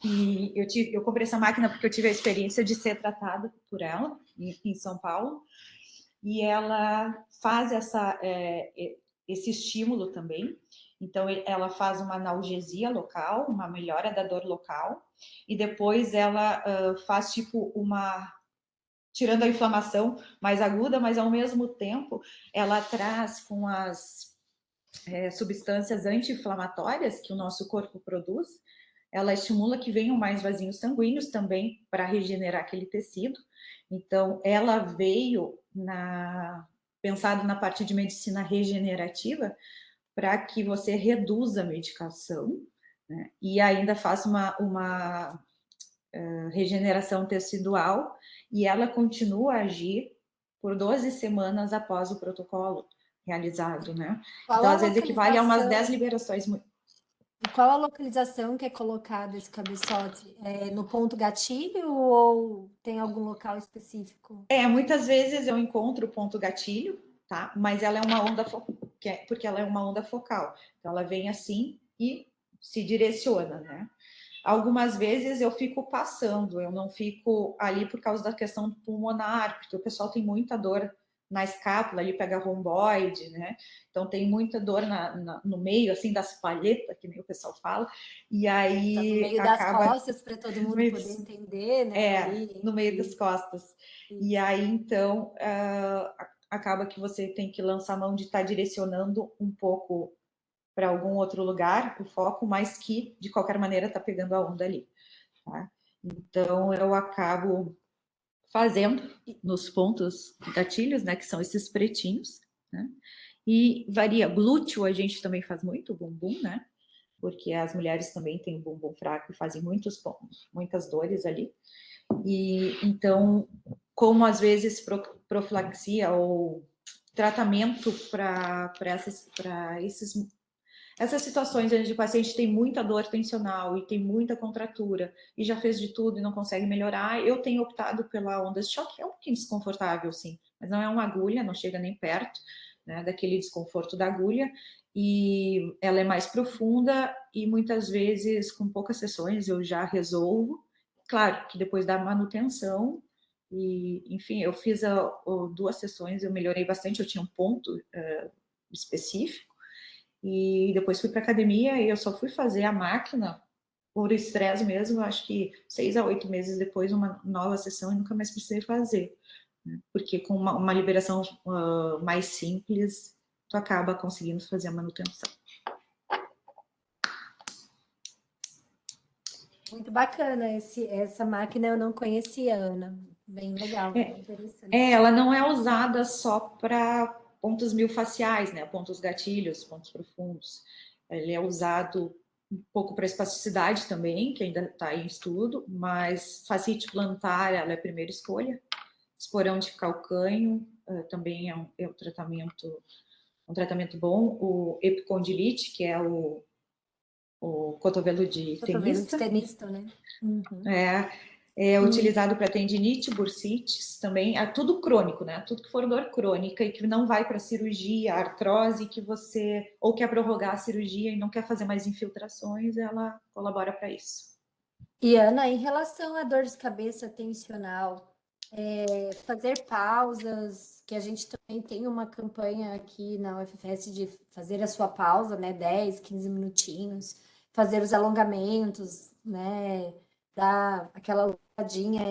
[SPEAKER 3] e eu comprei essa máquina porque eu tive a experiência de ser tratada por ela em São Paulo, e ela faz esse estímulo também. Então, ela faz uma analgesia local, uma melhora da dor local, e depois ela faz tipo tirando a inflamação mais aguda, mas ao mesmo tempo ela traz com as substâncias anti-inflamatórias que o nosso corpo produz, ela estimula que venham mais vasinhos sanguíneos também para regenerar aquele tecido. Então, ela veio pensado na parte de medicina regenerativa para que você reduza a medicação, né? E ainda faça uma regeneração tecidual, e ela continua a agir por 12 semanas após o protocolo realizado, né?
[SPEAKER 2] Qual
[SPEAKER 3] Então,
[SPEAKER 2] a
[SPEAKER 3] às vezes, equivale a umas 10
[SPEAKER 2] localização?
[SPEAKER 3] liberações.
[SPEAKER 2] E qual a localização que é colocado esse cabeçote? É no ponto gatilho ou tem algum local específico?
[SPEAKER 3] Muitas vezes eu encontro o ponto gatilho, tá? Mas ela é uma onda porque ela é uma onda focal. Então, ela vem assim e se direciona, né? Algumas vezes eu fico passando, eu não fico ali por causa da questão pulmonar, porque o pessoal tem muita dor na escápula, ali pega romboide, né? Então tem muita dor no meio, assim, das palhetas, que nem o pessoal fala, e
[SPEAKER 2] Tá no
[SPEAKER 3] aí
[SPEAKER 2] meio das
[SPEAKER 3] acaba...
[SPEAKER 2] costas para todo mundo poder entender, né? Ali,
[SPEAKER 3] no meio das costas. E
[SPEAKER 2] isso.
[SPEAKER 3] aí, então, acaba que você tem que lançar a mão de estar direcionando um pouco para algum outro lugar, o foco, mas que, de qualquer maneira, está pegando a onda ali. Tá? Então, eu acabo fazendo nos pontos gatilhos, né, que são esses pretinhos, né? E varia. Glúteo a gente também faz muito, bumbum, né? Porque as mulheres também têm o bumbum fraco e fazem muitas dores ali. E então, como às vezes profilaxia ou tratamento para essas situações onde o paciente tem muita dor tensional e tem muita contratura e já fez de tudo e não consegue melhorar, eu tenho optado pela onda de choque. É um pouquinho desconfortável, sim, mas não é uma agulha, não chega nem perto, né, daquele desconforto da agulha, e ela é mais profunda e muitas vezes com poucas sessões eu já resolvo. Claro que depois da manutenção, e enfim, eu fiz 2 sessões, eu melhorei bastante, eu tinha um ponto específico, e depois fui para academia e eu só fui fazer a máquina por estresse mesmo, acho que 6 a 8 meses depois, uma nova sessão, e nunca mais precisei fazer, né? Porque com uma liberação mais simples, tu acaba conseguindo fazer a manutenção.
[SPEAKER 2] Muito bacana essa máquina, eu não conhecia, Ana. Bem legal, bem interessante.
[SPEAKER 3] Ela não é usada só para pontos miofasciais, né? Pontos gatilhos, pontos profundos. Ele é usado um pouco para espasticidade também, que ainda está em estudo, mas fascite plantar, ela é a primeira escolha. Esporão de calcânio também é um tratamento bom. O epicondilite, que é o cotovelo de
[SPEAKER 2] Cotovelo de
[SPEAKER 3] tenista,
[SPEAKER 2] tenista, né? Uhum.
[SPEAKER 3] é utilizado para tendinite, bursites também, tudo crônico, né? Tudo que for dor crônica e que não vai para cirurgia, artrose, que você ou quer prorrogar a cirurgia e não quer fazer mais infiltrações, ela colabora para isso.
[SPEAKER 2] E Ana, em relação à dor de cabeça tensional, fazer pausas, que a gente também tem uma campanha aqui na UFFS de fazer a sua pausa, né, 10, 15 minutinhos, fazer os alongamentos, né, dar aquela alongadinha,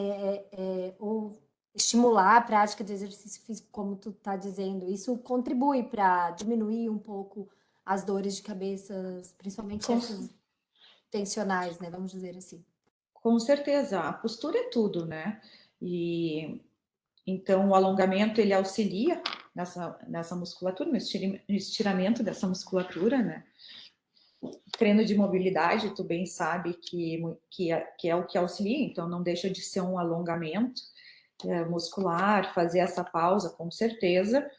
[SPEAKER 2] ou estimular a prática de exercício físico, como tu tá dizendo, isso contribui para diminuir um pouco as dores de cabeça, principalmente essas tensionais, né, vamos dizer assim.
[SPEAKER 3] Com certeza, a postura é tudo, né? E então o alongamento ele auxilia nessa musculatura, no estiramento dessa musculatura, né? Treino de mobilidade, tu bem sabe que é o que auxilia, então não deixa de ser um alongamento muscular, fazer essa pausa, com certeza.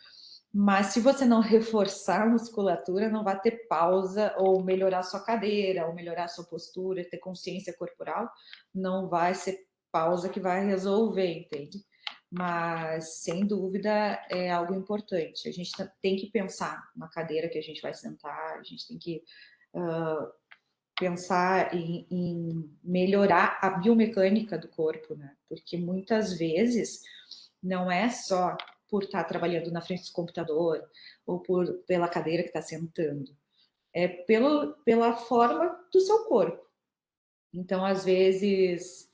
[SPEAKER 3] Mas se você não reforçar a musculatura, não vai ter pausa ou melhorar sua cadeira, ou melhorar sua postura, ter consciência corporal, não vai ser pausa que vai resolver, entende? Mas, sem dúvida, é algo importante. A gente tem que pensar na cadeira que a gente vai sentar, a gente tem que pensar em melhorar a biomecânica do corpo, né? Porque muitas vezes não é só por estar trabalhando na frente do computador ou pela cadeira que está sentando, é pela forma do seu corpo. Então, às vezes,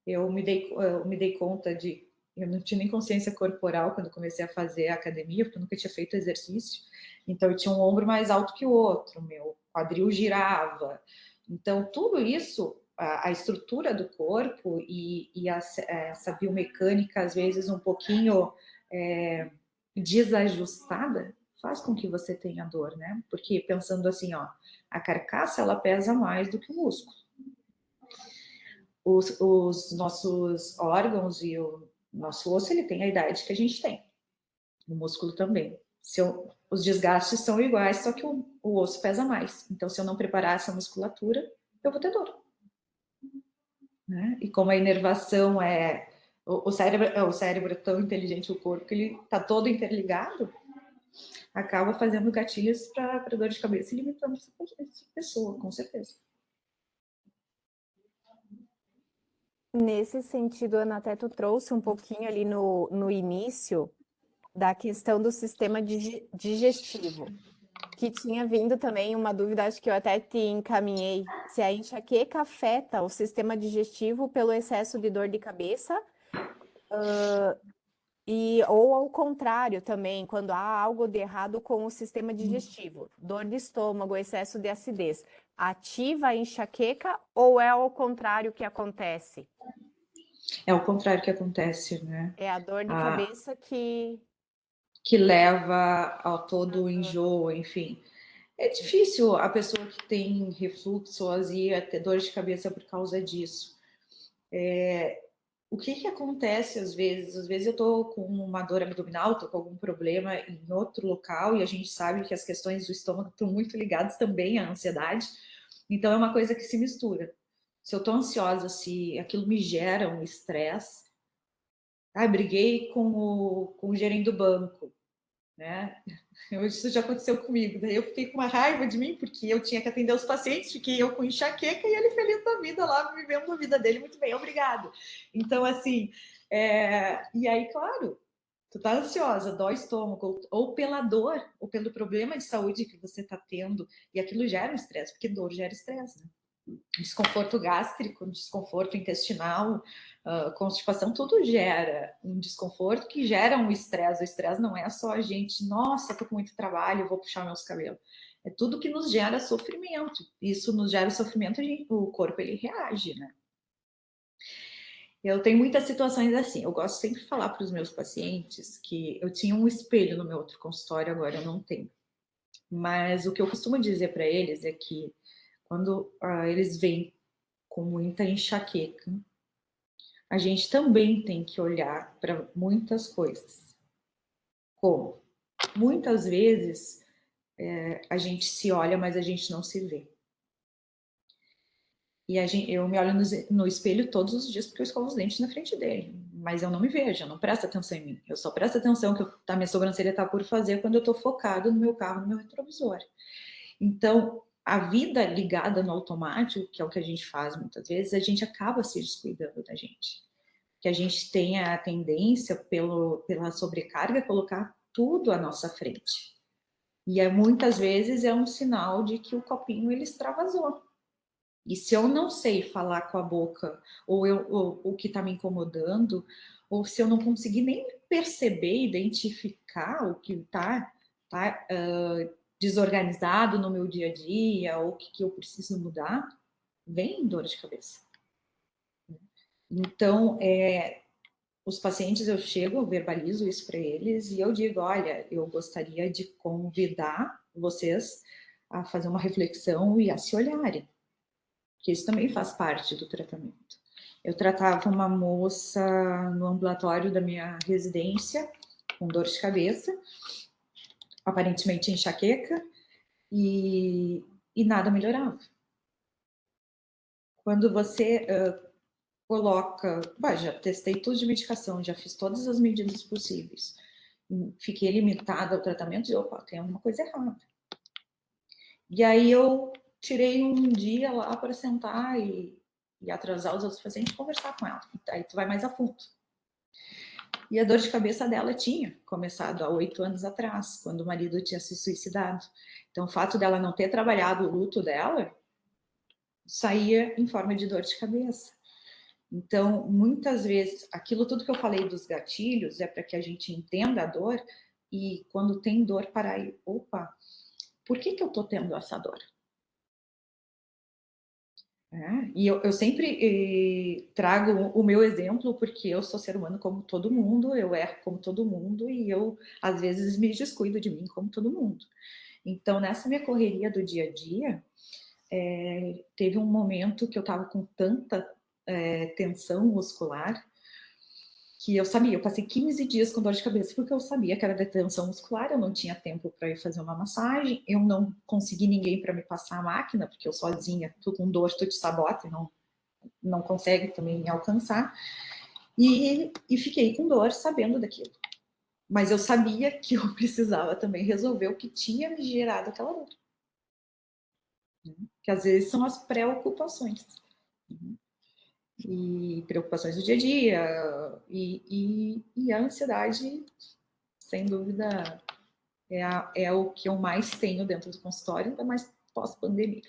[SPEAKER 3] eu me dei conta de Eu não tinha nem consciência corporal quando comecei a fazer a academia, porque eu nunca tinha feito exercício. Então, eu tinha um ombro mais alto que o outro, meu quadril girava. Então, tudo isso, a estrutura do corpo e essa biomecânica, às vezes, um pouquinho desajustada, faz com que você tenha dor, né? Porque, pensando assim, ó, a carcaça, ela pesa mais do que o músculo. Os nossos órgãos e o nosso osso, ele tem a idade que a gente tem. O músculo também. Os desgastes são iguais, só que o osso pesa mais. Então, se eu não preparar essa musculatura, eu vou ter dor. Né? E como a inervação é... O cérebro é tão inteligente, o corpo, que ele está todo interligado, acaba fazendo gatilhos para dor de cabeça e limitando essa pessoa, com certeza.
[SPEAKER 1] Nesse sentido, Ana, até tu trouxe um pouquinho ali no início da questão do sistema digestivo, que tinha vindo também uma dúvida, acho que eu até te encaminhei, se a enxaqueca afeta o sistema digestivo pelo excesso de dor de cabeça, ou ao contrário também, quando há algo de errado com o sistema digestivo, dor de estômago, excesso de acidez, ativa a enxaqueca ou é ao contrário que acontece?
[SPEAKER 3] É o contrário que acontece, né?
[SPEAKER 1] É a dor de cabeça que
[SPEAKER 3] leva ao todo o enjoo, enfim. É difícil a pessoa que tem refluxo, azia, ter dor de cabeça por causa disso. O que acontece às vezes? Às vezes eu tô com uma dor abdominal, tô com algum problema em outro local e a gente sabe que as questões do estômago estão muito ligadas também à ansiedade. Então é uma coisa que se mistura. Se eu tô ansiosa, se aquilo me gera um estresse, briguei com o gerente do banco, né? Isso já aconteceu comigo. Daí eu fiquei com uma raiva de mim, porque eu tinha que atender os pacientes, fiquei eu com enxaqueca e ele feliz da vida lá, vivendo a vida dele muito bem, obrigado. Então, assim, e aí, claro, tu tá ansiosa, dói o estômago, ou pela dor, ou pelo problema de saúde que você tá tendo, e aquilo gera um estresse, porque dor gera estresse, né? Desconforto gástrico, desconforto intestinal, constipação, tudo gera um desconforto que gera um estresse. O estresse não é só a gente, nossa, tô com muito trabalho, vou puxar meus cabelos. É tudo que nos gera sofrimento. Isso nos gera sofrimento, o corpo ele reage, né? Eu tenho muitas situações assim. Eu gosto sempre de falar para os meus pacientes que eu tinha um espelho no meu outro consultório, agora eu não tenho. Mas o que eu costumo dizer para eles é que quando eles vêm com muita enxaqueca, a gente também tem que olhar para muitas coisas. Como? Muitas vezes a gente se olha, mas a gente não se vê. E eu me olho no espelho todos os dias porque eu escovo os dentes na frente dele. Mas eu não me vejo, eu não presto atenção em mim. Eu só presto atenção que a minha sobrancelha está por fazer quando eu estou focado no meu carro, no meu retrovisor. Então, a vida ligada no automático, que é o que a gente faz muitas vezes, a gente acaba se descuidando da gente. Que a gente tem a tendência, pela sobrecarga, colocar tudo à nossa frente. E muitas vezes é um sinal de que o copinho ele extravasou. E se eu não sei falar com a boca, ou o que está me incomodando, ou se eu não conseguir nem perceber, identificar o que está desorganizado no meu dia a dia, ou o que eu preciso mudar, vem dor de cabeça. Então, os pacientes, eu chego, eu verbalizo isso para eles e eu digo, olha, eu gostaria de convidar vocês a fazer uma reflexão e a se olharem, que isso também faz parte do tratamento. Eu tratava uma moça no ambulatório da minha residência com dor de cabeça, aparentemente enxaqueca, e nada melhorava. Quando você coloca, já testei tudo de medicação, já fiz todas as medidas possíveis, fiquei limitada ao tratamento e opa, tem alguma coisa errada. E aí eu tirei um dia lá para sentar e atrasar os outros pacientes e conversar com ela. Aí tu vai mais a fundo. E a dor de cabeça dela tinha começado há 8 anos atrás, quando o marido tinha se suicidado. Então, o fato dela não ter trabalhado o luto dela saía em forma de dor de cabeça. Então, muitas vezes, aquilo tudo que eu falei dos gatilhos é para que a gente entenda a dor e quando tem dor, parar aí, opa, por que que eu tô tendo essa dor? E eu sempre trago o meu exemplo, porque eu sou ser humano como todo mundo, eu erro como todo mundo e eu, às vezes, me descuido de mim como todo mundo. Então, nessa minha correria do dia a dia, teve um momento que eu estava com tanta tensão muscular que eu sabia, eu passei 15 dias com dor de cabeça porque eu sabia que era de tensão muscular, eu não tinha tempo para ir fazer uma massagem, eu não consegui ninguém para me passar a máquina, porque eu sozinha, tu com dor, tu te sabota e não consegue também me alcançar, e fiquei com dor sabendo daquilo. Mas eu sabia que eu precisava também resolver o que tinha me gerado aquela dor. Que às vezes são as preocupações. E preocupações do dia a dia, e a ansiedade, sem dúvida, é o que eu mais tenho dentro do consultório, ainda mais pós-pandemia.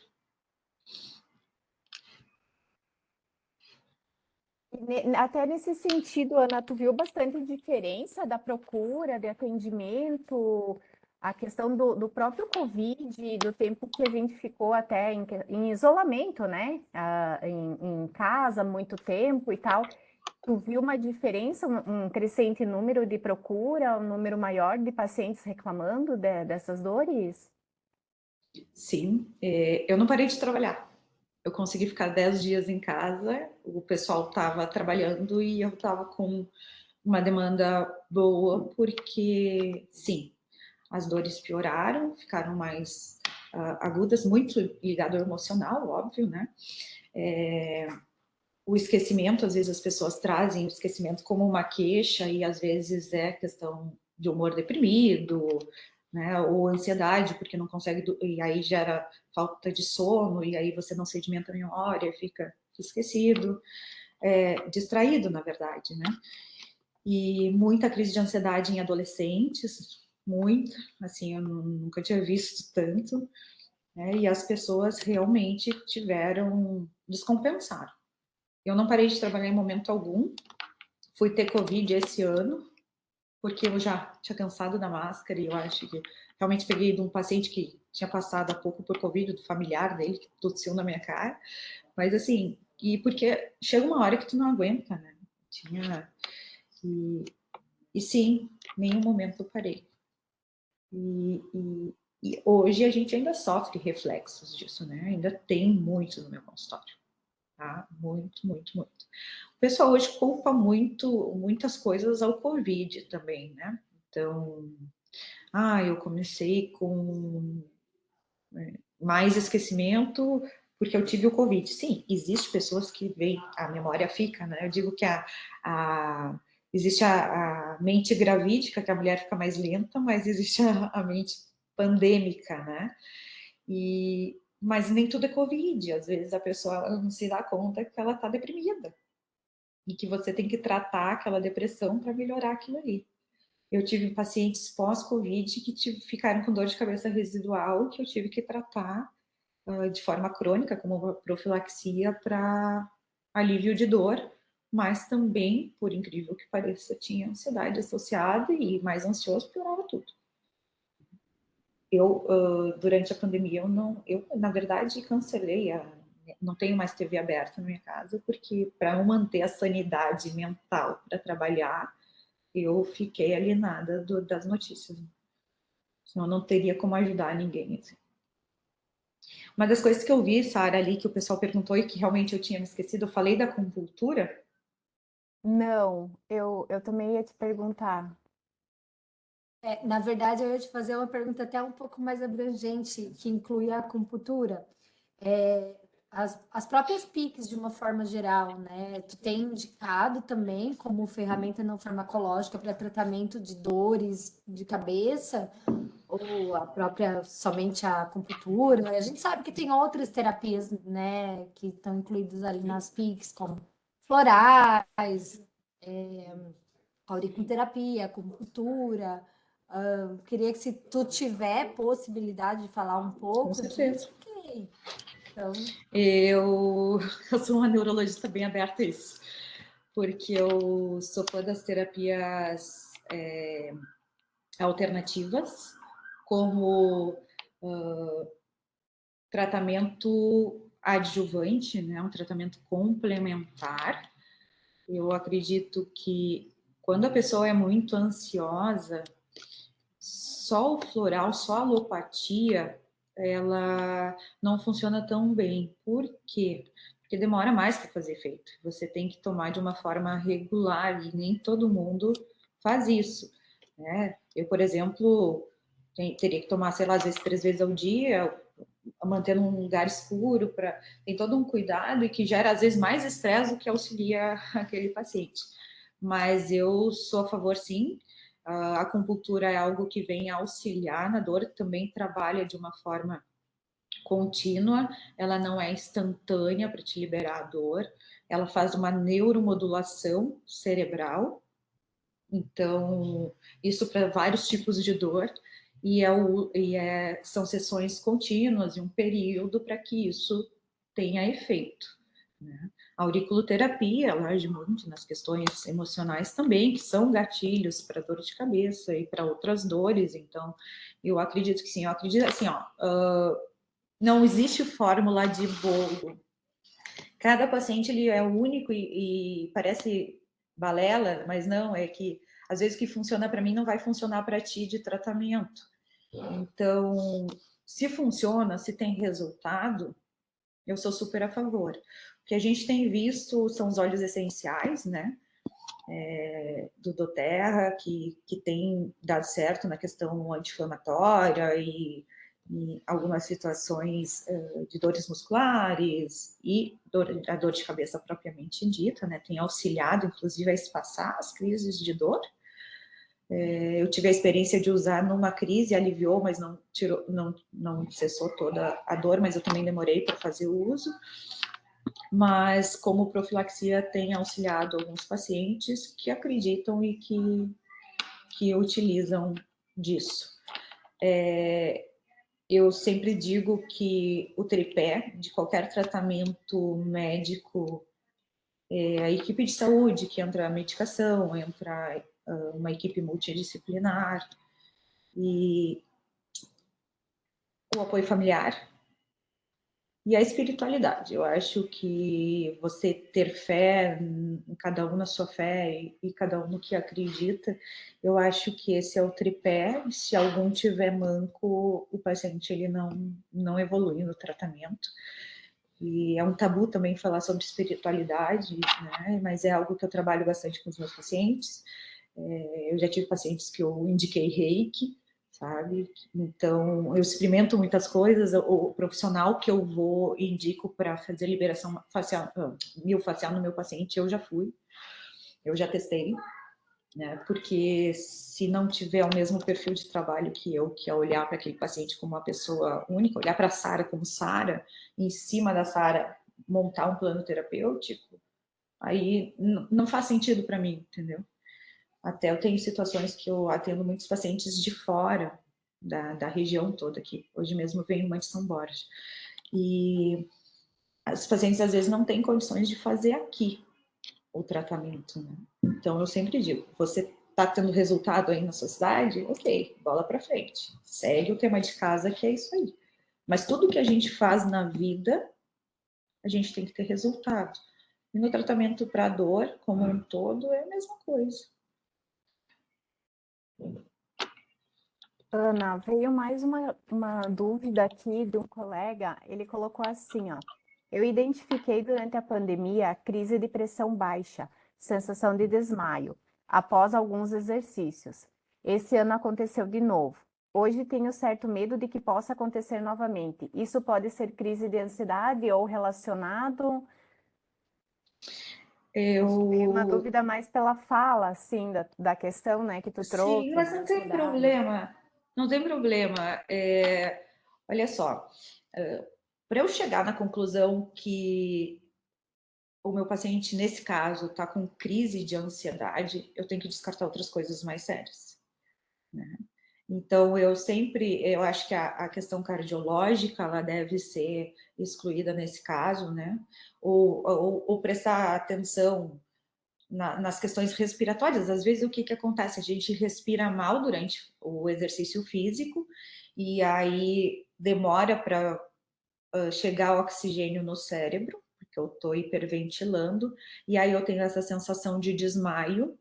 [SPEAKER 1] Até nesse sentido, Ana, tu viu bastante diferença da procura de atendimento, a questão do próprio Covid, do tempo que a gente ficou até em isolamento, né? Em casa, muito tempo e tal. Tu viu uma diferença, um crescente número de procura, um número maior de pacientes reclamando dessas dores?
[SPEAKER 3] Sim, eu não parei de trabalhar. Eu consegui ficar 10 dias em casa, o pessoal estava trabalhando e eu estava com uma demanda boa, porque, sim, as dores pioraram, ficaram mais agudas, muito ligado ao emocional, óbvio, né? O esquecimento, às vezes as pessoas trazem o esquecimento como uma queixa e às vezes é questão de humor deprimido, né, ou ansiedade, porque não consegue, e aí gera falta de sono, e aí você não sedimenta a memória, fica esquecido, distraído, na verdade, né? E muita crise de ansiedade em adolescentes, muita, assim, eu nunca tinha visto tanto, né? E as pessoas realmente descompensaram. Eu não parei de trabalhar em momento algum. Fui ter Covid esse ano, porque eu já tinha cansado da máscara e eu acho que realmente peguei de um paciente que tinha passado há pouco por Covid, do familiar dele, que tossiu na minha cara. Mas assim, e porque chega uma hora que tu não aguenta, né? E sim, nenhum momento eu parei. E hoje a gente ainda sofre reflexos disso, né? Ainda tem muito no meu consultório. Tá? Muito, muito, muito. O pessoal hoje culpa muitas coisas ao Covid também, né? Então, eu comecei com mais esquecimento porque eu tive o Covid. Sim, existe pessoas que veem, a memória fica, né? Eu digo que existe a mente gravídica, que a mulher fica mais lenta, mas existe a mente pandêmica, né? Mas nem tudo é Covid. Às vezes a pessoa não se dá conta que ela está deprimida e que você tem que tratar aquela depressão para melhorar aquilo ali. Eu tive pacientes pós-Covid que ficaram com dor de cabeça residual que eu tive que tratar de forma crônica, como uma profilaxia para alívio de dor, mas também, por incrível que pareça, tinha ansiedade associada e mais ansioso piorava tudo. Durante a pandemia, eu na verdade cancelei não tenho mais TV aberta na minha casa, porque para eu manter a sanidade mental para trabalhar, eu fiquei alienada das notícias. Senão não teria como ajudar ninguém. Assim. Uma das coisas que eu vi, Sara, ali, que o pessoal perguntou e que realmente eu tinha me esquecido, eu falei da acupuntura.
[SPEAKER 1] Não, eu também ia te perguntar.
[SPEAKER 2] Na verdade, eu ia te fazer uma pergunta até um pouco mais abrangente, que inclui a acupuntura. As próprias PICs, de uma forma geral, né? Tu tem indicado também como ferramenta não farmacológica para tratamento de dores de cabeça, ou a própria, somente a acupuntura. A gente sabe que tem outras terapias, né, que estão incluídas ali nas PICs, como florais, auriculoterapia, acupuntura. Queria que, se tu tiver possibilidade de falar um
[SPEAKER 3] Com
[SPEAKER 2] pouco
[SPEAKER 3] certeza.
[SPEAKER 2] disso, ok. Então,
[SPEAKER 3] Eu sou uma neurologista bem aberta a isso, porque eu sou fã das terapias alternativas, como tratamento adjuvante, né, um tratamento complementar. Eu acredito que quando a pessoa é muito ansiosa, só o floral, só a alopatia, ela não funciona tão bem. Por quê? Porque demora mais para fazer efeito. Você tem que tomar de uma forma regular e nem todo mundo faz isso, né? Eu, por exemplo, teria que tomar, sei lá, às vezes 3 vezes ao dia, mantendo um lugar escuro, tem todo um cuidado e que gera às vezes mais estresse do que auxilia aquele paciente. Mas eu sou a favor, sim. A acupuntura é algo que vem auxiliar na dor, também trabalha de uma forma contínua, ela não é instantânea para te liberar a dor, ela faz uma neuromodulação cerebral, então isso para vários tipos de dor, são sessões contínuas e um período para que isso tenha efeito, né? A auriculoterapia, ela age muito nas questões emocionais também, que são gatilhos para dor de cabeça e para outras dores. Então, eu acredito que sim. Eu acredito assim, ó, não existe fórmula de bolo. Cada paciente ele é único e parece balela, mas não, é que às vezes o que funciona para mim não vai funcionar para ti de tratamento. Então, se funciona, se tem resultado, eu sou super a favor. O que a gente tem visto são os óleos essenciais, né? Do doTERRA, que tem dado certo na questão anti-inflamatória e algumas situações de dores musculares e a dor de cabeça propriamente dita, né? Tem auxiliado, inclusive, a espaçar as crises de dor. Eu tive a experiência de usar numa crise, aliviou, mas não tirou, não cessou toda a dor, mas eu também demorei para fazer o uso. Mas como profilaxia tem auxiliado alguns pacientes que acreditam e que utilizam disso. Eu sempre digo que o tripé de qualquer tratamento médico é a equipe de saúde, que entra a medicação, entra uma equipe multidisciplinar e o apoio familiar e a espiritualidade. Eu acho que você ter fé, em cada um na sua fé e cada um no que acredita, eu acho que esse é o tripé. Se algum tiver manco, o paciente ele não evolui no tratamento. E é um tabu também falar sobre espiritualidade, né? Mas é algo que eu trabalho bastante com os meus pacientes. Eu já tive pacientes que eu indiquei reiki, sabe? Então, eu experimento muitas coisas. O profissional que eu vou e indico para fazer liberação facial, miofascial no meu paciente, eu já fui, eu já testei, né? Porque se não tiver o mesmo perfil de trabalho que eu, que é olhar para aquele paciente como uma pessoa única, olhar para a Sara como Sara, e em cima da Sara montar um plano terapêutico, aí não faz sentido para mim, entendeu? Até eu tenho situações que eu atendo muitos pacientes de fora da região toda aqui. Hoje mesmo veio uma de São Borja. E os pacientes às vezes não têm condições de fazer aqui o tratamento, né? Então eu sempre digo, você está tendo resultado aí na sua cidade? Ok, bola para frente. Segue o tema de casa, que é isso aí. Mas tudo que a gente faz na vida, a gente tem que ter resultado. E no tratamento para dor, como um todo, é a mesma coisa.
[SPEAKER 1] Ana, veio mais uma dúvida aqui de um colega. Ele colocou assim, ó. Eu identifiquei durante a pandemia a crise de pressão baixa, sensação de desmaio, após alguns exercícios. Esse ano aconteceu de novo. Hoje tenho certo medo de que possa acontecer novamente. Isso pode ser crise de ansiedade ou relacionado? Acho que veio uma dúvida mais pela fala, assim, da questão, né, que tu trouxe,
[SPEAKER 3] Sim, mas
[SPEAKER 1] da
[SPEAKER 3] não tem
[SPEAKER 1] ansiedade.
[SPEAKER 3] problema. Não tem problema. Olha só, para eu chegar na conclusão que o meu paciente, nesse caso, está com crise de ansiedade, eu tenho que descartar outras coisas mais sérias, né? Então, eu acho que a questão cardiológica, ela deve ser excluída nesse caso, né? Ou prestar atenção nas questões respiratórias. Às vezes, o que acontece? A gente respira mal durante o exercício físico e aí demora para chegar oxigênio no cérebro, porque eu estou hiperventilando, e aí eu tenho essa sensação de desmaio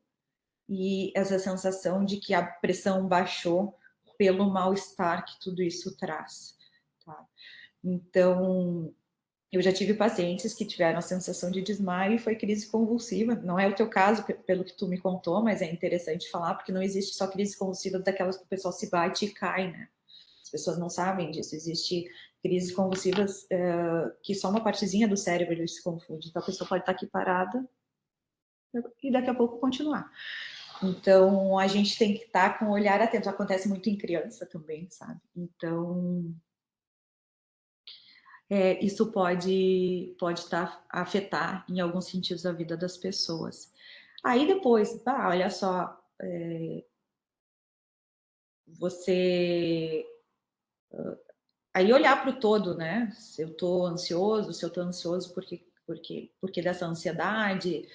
[SPEAKER 3] e essa sensação de que a pressão baixou pelo mal-estar que tudo isso traz. Tá? Então, eu já tive pacientes que tiveram a sensação de desmaio e foi crise convulsiva. Não é o teu caso, pelo que tu me contou, mas é interessante falar, porque não existe só crise convulsiva daquelas que o pessoal se bate e cai, né? As pessoas não sabem disso. Existe crises convulsivas que só uma partezinha do cérebro ele se confunde. Então, a pessoa pode estar aqui parada e daqui a pouco continuar. Então, a gente tem que estar com o olhar atento. Acontece muito em criança também, sabe? Então, isso pode afetar, em alguns sentidos, a vida das pessoas. Aí depois, olha só, você... Aí olhar para o todo, né? Se eu estou ansioso porque dessa ansiedade,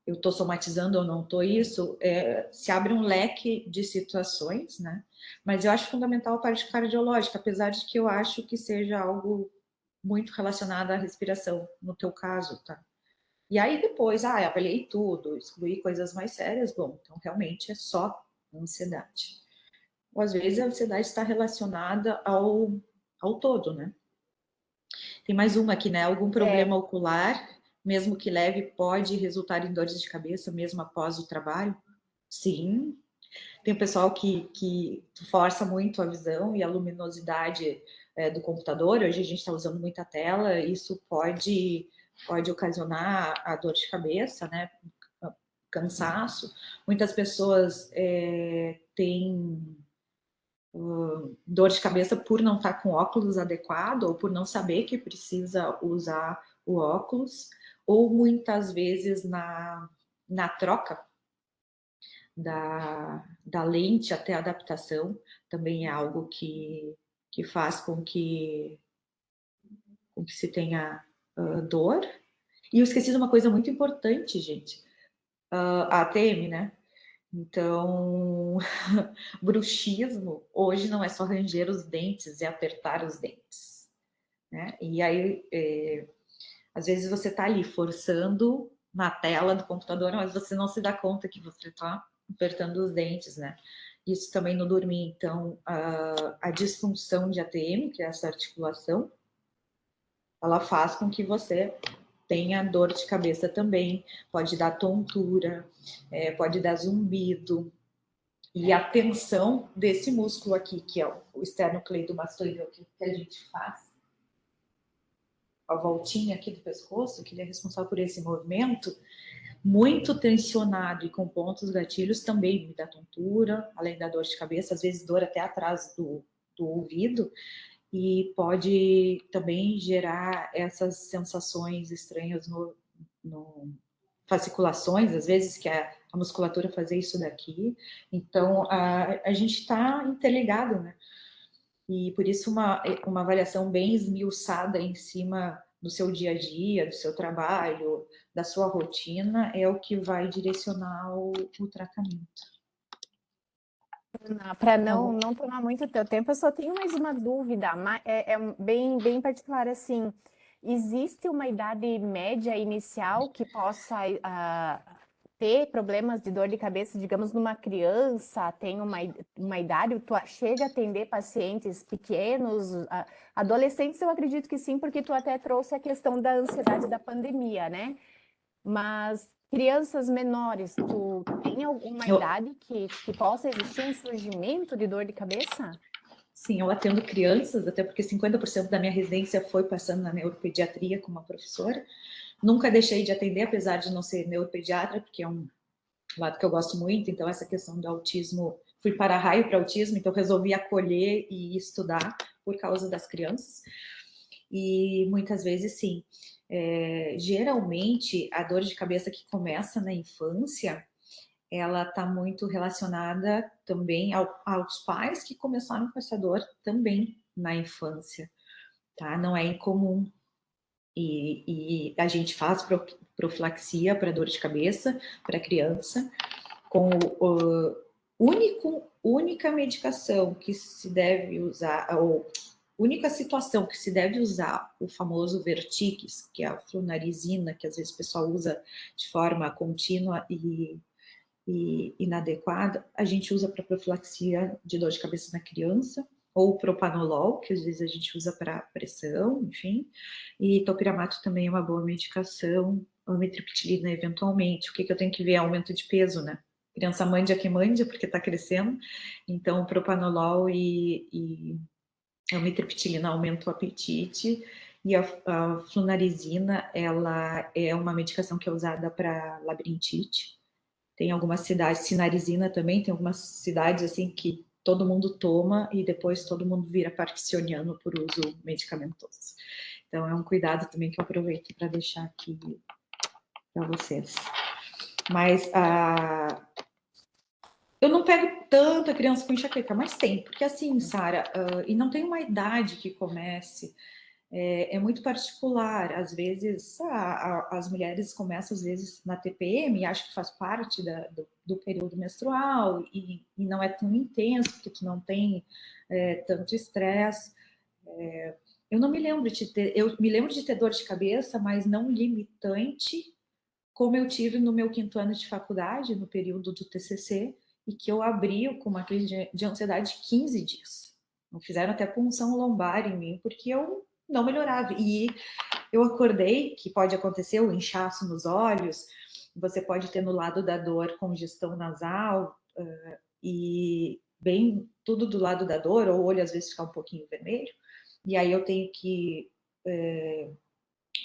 [SPEAKER 3] eu estou somatizando ou não estou isso, se abre um leque de situações, né? Mas eu acho fundamental a parte cardiológica, apesar de que eu acho que seja algo muito relacionado à respiração, no teu caso, tá? E aí depois, avaliei tudo, excluí coisas mais sérias, bom, então realmente é só ansiedade. Ou às vezes a ansiedade está relacionada ao todo, né? Tem mais uma aqui, né? Algum problema ocular, mesmo que leve, pode resultar em dores de cabeça mesmo após o trabalho? Sim. Tem o pessoal que força muito a visão e a luminosidade do computador. Hoje a gente está usando muita tela, isso pode ocasionar a dor de cabeça, né? Cansaço. Muitas pessoas têm dor de cabeça por não estar com óculos adequado ou por não saber que precisa usar o óculos, ou muitas vezes na troca da lente até a adaptação, também é algo que faz com que se tenha dor. E eu esqueci de uma coisa muito importante, gente, a ATM, né? Então, bruxismo hoje não é só ranger os dentes, é apertar os dentes, né? E aí, às vezes você está ali forçando na tela do computador, mas você não se dá conta que você está apertando os dentes, né? Isso também no dormir. Então, a disfunção de ATM, que é essa articulação, ela faz com que você tenha dor de cabeça também, pode dar tontura, pode dar zumbido, e a tensão desse músculo aqui, que é o esternocleidomastoideu, que a gente faz, a voltinha aqui do pescoço, que ele é responsável por esse movimento, muito tensionado e com pontos gatilhos também me dá tontura, além da dor de cabeça, às vezes dor até atrás do ouvido, e pode também gerar essas sensações estranhas no fasciculações, às vezes que a musculatura fazer isso daqui. Então, a gente está interligado, né? E por isso uma avaliação bem esmiuçada em cima do seu dia a dia, do seu trabalho, da sua rotina, é o que vai direcionar o tratamento.
[SPEAKER 1] Para não tomar muito teu tempo, eu só tenho mais uma dúvida, bem particular, assim, existe uma idade média inicial que possa ter problemas de dor de cabeça, digamos, numa criança, tem uma idade, tu chega a atender pacientes pequenos, adolescentes eu acredito que sim, porque tu até trouxe a questão da ansiedade da pandemia, né? Mas crianças menores, tu tem alguma idade que possa existir um surgimento de dor de cabeça?
[SPEAKER 3] Sim, eu atendo crianças, até porque 50% da minha residência foi passando na neuropediatria como uma professora. Nunca deixei de atender, apesar de não ser neuropediatra, porque é um lado que eu gosto muito. Então, essa questão do autismo, fui para raio para autismo, então resolvi acolher e estudar por causa das crianças. E muitas vezes, sim. Geralmente, a dor de cabeça que começa na infância, ela está muito relacionada também aos pais que começaram com essa dor também na infância, tá? Não é incomum. E a gente faz profilaxia para dor de cabeça para criança, com única medicação que se deve usar, ou única situação que se deve usar o famoso Vertix, que é a flunarizina, que às vezes o pessoal usa de forma contínua e inadequada, a gente usa para profilaxia de dor de cabeça na criança, ou propanolol, que às vezes a gente usa para pressão, enfim, e topiramato também é uma boa medicação, amitriptilina eventualmente. O que eu tenho que ver é aumento de peso, né? Criança mande que mande, porque está crescendo, então propanolol e amitriptilina aumenta o apetite, e a flunarizina, ela é uma medicação que é usada para labirintite. Tem algumas cidades, sinarizina também, tem algumas cidades assim que todo mundo toma e depois todo mundo vira parkinsoniano por uso medicamentoso. Então é um cuidado também que eu aproveito para deixar aqui para vocês. Mas eu não pego tanta criança com enxaqueca, mas tem, porque assim, Sara, e não tem uma idade que comece. É muito particular. Às vezes, as mulheres começam, às vezes, na TPM e acham que faz parte do período menstrual e não é tão intenso, porque tu não tem tanto estresse. Eu não me lembro de ter... Eu me lembro de ter dor de cabeça, mas não limitante, como eu tive no meu 5º ano de faculdade, no período do TCC, e que eu abri com uma crise de ansiedade de 15 dias. Não fizeram até punção lombar em mim, porque eu não melhorava. E eu acordei, que pode acontecer o inchaço nos olhos, você pode ter no lado da dor congestão nasal, e bem tudo do lado da dor, ou o olho às vezes ficar um pouquinho vermelho. E aí eu tenho que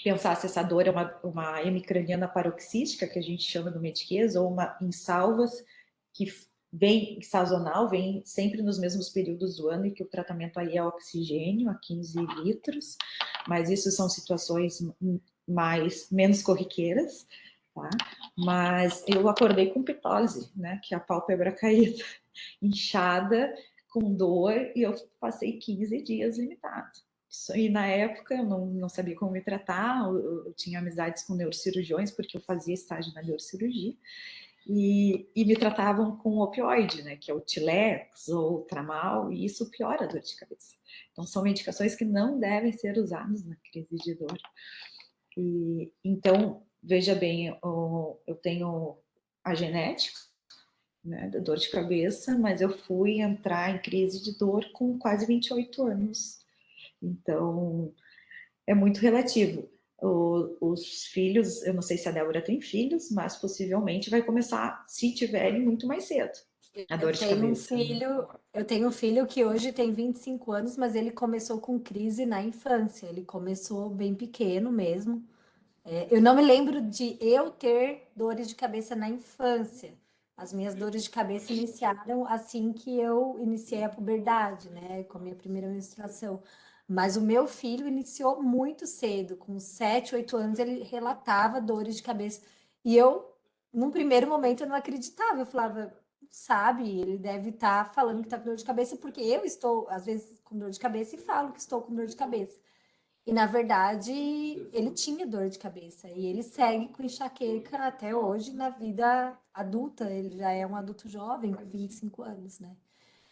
[SPEAKER 3] pensar se essa dor é uma hemicraniana paroxística, que a gente chama no Mediquês, ou uma em salvas, que vem sazonal, vem sempre nos mesmos períodos do ano, e que o tratamento aí é oxigênio, a 15 litros, mas isso são situações menos corriqueiras, tá? Mas eu acordei com pitose, né, que é a pálpebra caída, inchada, com dor, e eu passei 15 dias limitado. E na época eu não sabia como me tratar, eu tinha amizades com neurocirurgiões, porque eu fazia estágio na neurocirurgia, e me tratavam com opioide, né, que é o Tilex ou o Tramal, e isso piora a dor de cabeça. Então, são medicações que não devem ser usadas na crise de dor. Então, veja bem, eu tenho a genética, né, da dor de cabeça, mas eu fui entrar em crise de dor com quase 28 anos. Então, é muito relativo. Os filhos, eu não sei se a Débora tem filhos, mas possivelmente vai começar, se tiverem, muito mais cedo, a dor de cabeça.
[SPEAKER 2] Eu tenho um filho que hoje tem 25 anos, mas ele começou com crise na infância. Ele começou bem pequeno mesmo. Eu não me lembro de eu ter dores de cabeça na infância. As minhas dores de cabeça iniciaram assim que eu iniciei a puberdade, né, com a minha primeira menstruação. Mas o meu filho iniciou muito cedo, com 7, 8 anos, ele relatava dores de cabeça. E eu, num primeiro momento, eu não acreditava. Eu falava, sabe, ele deve estar falando que está com dor de cabeça, porque eu estou, às vezes, com dor de cabeça e falo que estou com dor de cabeça. E, na verdade, ele tinha dor de cabeça. E ele segue com enxaqueca até hoje na vida adulta. Ele já é um adulto jovem, com 25 anos, né?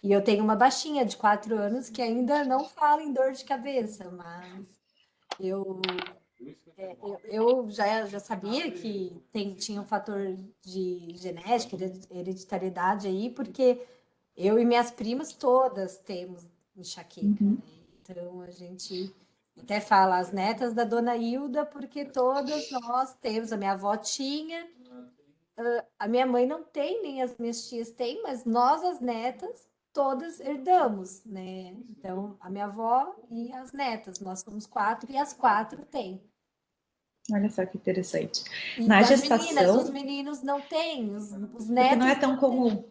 [SPEAKER 2] E eu tenho uma baixinha de 4 anos que ainda não fala em dor de cabeça, mas eu, eu já sabia que tinha um fator de genética, de hereditariedade aí, porque eu e minhas primas todas temos enxaqueca, né? Então a gente até fala as netas da dona Hilda, porque todas nós temos. A minha avó tinha, a minha mãe não tem, nem as minhas tias têm, mas nós, as netas, todas herdamos, né? Então, a minha avó e as netas, nós somos 4 e as 4 têm.
[SPEAKER 3] Olha só que interessante.
[SPEAKER 2] E
[SPEAKER 3] Na
[SPEAKER 2] das meninas, os
[SPEAKER 3] gestação,
[SPEAKER 2] meninos não têm, os
[SPEAKER 3] porque não é
[SPEAKER 2] netos
[SPEAKER 3] tão
[SPEAKER 2] não têm.
[SPEAKER 3] comum,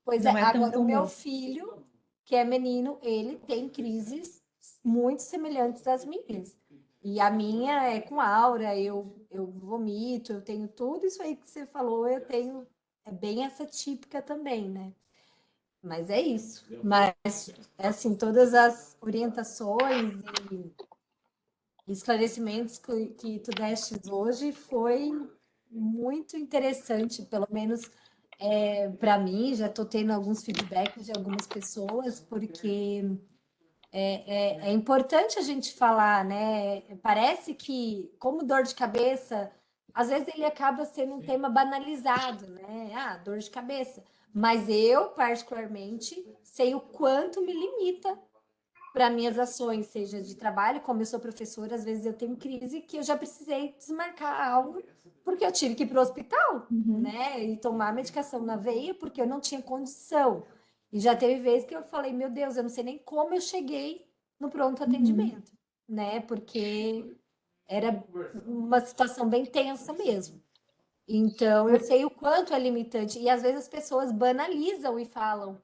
[SPEAKER 2] Pois é,
[SPEAKER 3] não é tão
[SPEAKER 2] agora o meu
[SPEAKER 3] comum.
[SPEAKER 2] filho, que é menino, ele tem crises muito semelhantes às minhas. E a minha é com aura, eu vomito, eu tenho tudo isso aí que você falou, eu tenho é bem essa típica também, né? Mas é isso. Mas, assim, todas as orientações e esclarecimentos que tu destes hoje foi muito interessante, pelo menos para mim, já estou tendo alguns feedbacks de algumas pessoas, porque é importante a gente falar, né? Parece que, como dor de cabeça, às vezes ele acaba sendo um tema banalizado, né? Ah, dor de cabeça. Mas eu, particularmente, sei o quanto me limita para minhas ações, seja de trabalho, como eu sou professora, às vezes eu tenho crise que eu já precisei desmarcar algo porque eu tive que ir para o hospital,
[SPEAKER 3] Uhum.
[SPEAKER 2] né? E tomar medicação na veia porque eu não tinha condição. E já teve vezes que eu falei, meu Deus, eu não sei nem como eu cheguei no pronto
[SPEAKER 3] Uhum.
[SPEAKER 2] atendimento, né? Porque era uma situação bem tensa mesmo. Então, eu sei o quanto é limitante. E às vezes as pessoas banalizam e falam,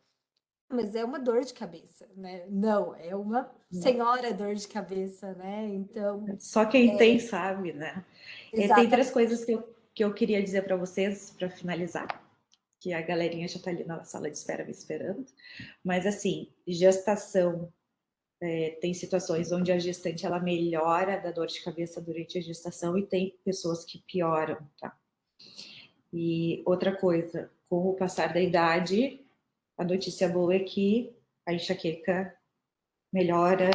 [SPEAKER 2] mas é uma dor de cabeça, né? Não, é uma senhora dor de cabeça, né? Então,
[SPEAKER 3] Só quem tem sabe, né? Tem três
[SPEAKER 2] exatamente.
[SPEAKER 3] coisas que eu queria dizer para vocês para finalizar, que a galerinha já está ali na sala de espera me esperando. Mas assim, gestação, tem situações onde a gestante ela melhora da dor de cabeça durante a gestação e tem pessoas que pioram, tá? E outra coisa, com o passar da idade, a notícia boa é que a enxaqueca melhora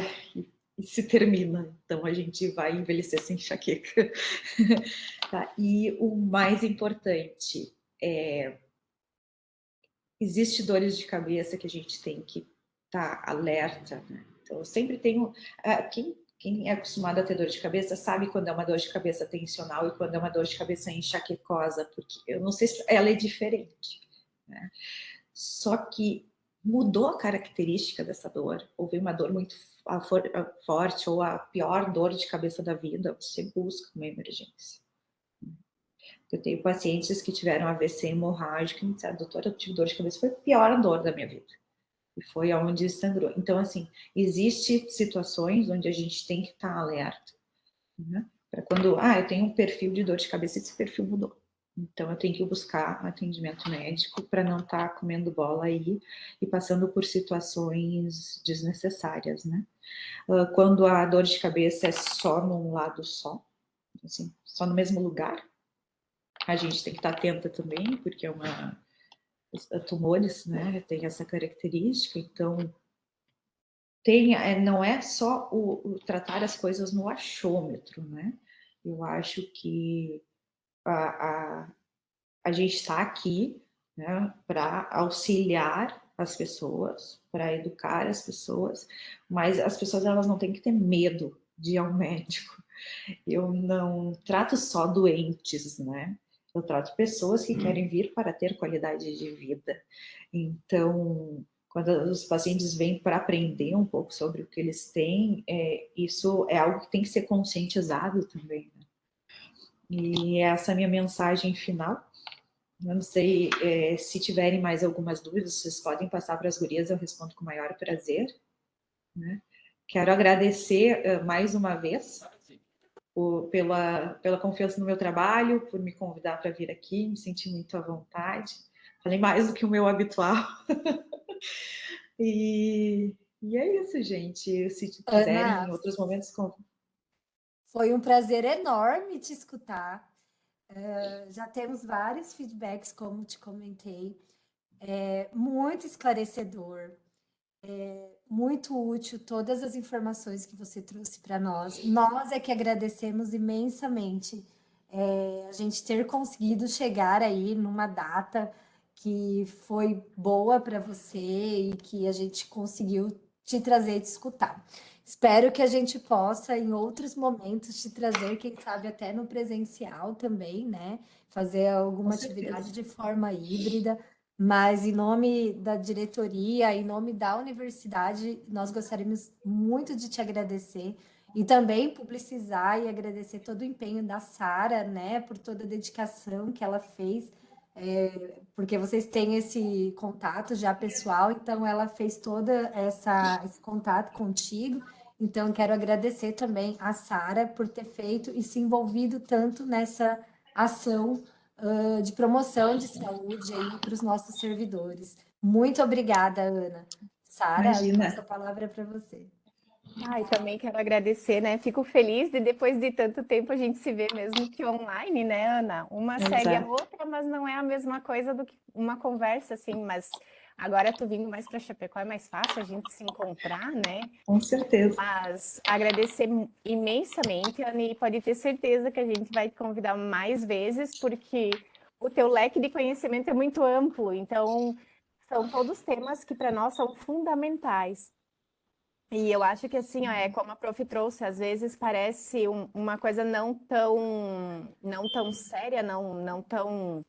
[SPEAKER 3] e se termina. Então a gente vai envelhecer sem enxaqueca. Tá? E o mais importante existe dores de cabeça que a gente tem que estar alerta, né? Então eu sempre tenho quem é acostumado a ter dor de cabeça sabe quando é uma dor de cabeça tensional e quando é uma dor de cabeça enxaquecosa, porque eu não sei se ela é diferente, né? Só que mudou a característica dessa dor. Houve uma dor muito forte ou a pior dor de cabeça da vida, você busca uma emergência. Eu tenho pacientes que tiveram AVC hemorrágico e me disseram, doutora, eu tive dor de cabeça, foi a pior dor da minha vida. E foi onde sangrou. Então, assim, existe situações onde a gente tem que estar alerta, né? Para quando, eu tenho um perfil de dor de cabeça, esse perfil mudou. Então, eu tenho que buscar atendimento médico para não estar comendo bola aí e passando por situações desnecessárias, né? Quando a dor de cabeça é só num lado só, assim, só no mesmo lugar, a gente tem que estar atenta também, porque tumores, né, tem essa característica, então não é só o tratar as coisas no achômetro, né? Eu acho que a gente está aqui, né, para auxiliar as pessoas, para educar as pessoas, mas as pessoas elas não têm que ter medo de ir ao médico. Eu não trato só doentes, né? Eu trato pessoas que querem vir para ter qualidade de vida. Então, quando os pacientes vêm para aprender um pouco sobre o que eles têm, isso é algo que tem que ser conscientizado também, né? E essa é a minha mensagem final. Eu não sei se tiverem mais algumas dúvidas, vocês podem passar para as gurias, eu respondo com o maior prazer, né? Quero agradecer mais uma vez pela confiança no meu trabalho, por me convidar para vir aqui, me senti muito à vontade. Falei mais do que o meu habitual. E é isso, gente. Se quiserem,
[SPEAKER 2] Ana,
[SPEAKER 3] em outros momentos,
[SPEAKER 2] foi um prazer enorme te escutar. Já temos vários feedbacks, como te comentei, muito esclarecedor, muito útil todas as informações que você trouxe para nós. Nós é que agradecemos imensamente a gente ter conseguido chegar aí numa data que foi boa para você e que a gente conseguiu te trazer e te escutar. Espero que a gente possa, em outros momentos, te trazer, quem sabe até no presencial também, né? Fazer
[SPEAKER 3] com
[SPEAKER 2] alguma
[SPEAKER 3] certeza.
[SPEAKER 2] atividade de forma híbrida. Mas, em nome da diretoria, em nome da universidade, nós gostaríamos muito de te agradecer e também publicizar e agradecer todo o empenho da Sara, né, por toda a dedicação que ela fez, porque vocês têm esse contato já pessoal, então ela fez toda esse contato contigo. Então, quero agradecer também a Sara por ter feito e se envolvido tanto nessa ação de promoção de saúde aí para os nossos servidores. Muito obrigada, Ana. Sara,
[SPEAKER 3] Imagina.
[SPEAKER 2] essa palavra é para você.
[SPEAKER 1] Ai, também quero agradecer, né? Fico feliz de depois de tanto tempo a gente se ver mesmo que online, né, Ana? Uma segue a
[SPEAKER 3] Exato.
[SPEAKER 1] outra, mas não é a mesma coisa do que uma conversa, assim. Mas agora tô vindo mais para Chapecó, é mais fácil a gente se encontrar, né?
[SPEAKER 3] Com certeza.
[SPEAKER 1] Mas agradecer imensamente, Ana, e pode ter certeza que a gente vai te convidar mais vezes, porque o teu leque de conhecimento é muito amplo. Então, são todos temas que para nós são fundamentais. E eu acho que assim, ó, é como a prof trouxe, às vezes parece uma coisa não tão séria, não tão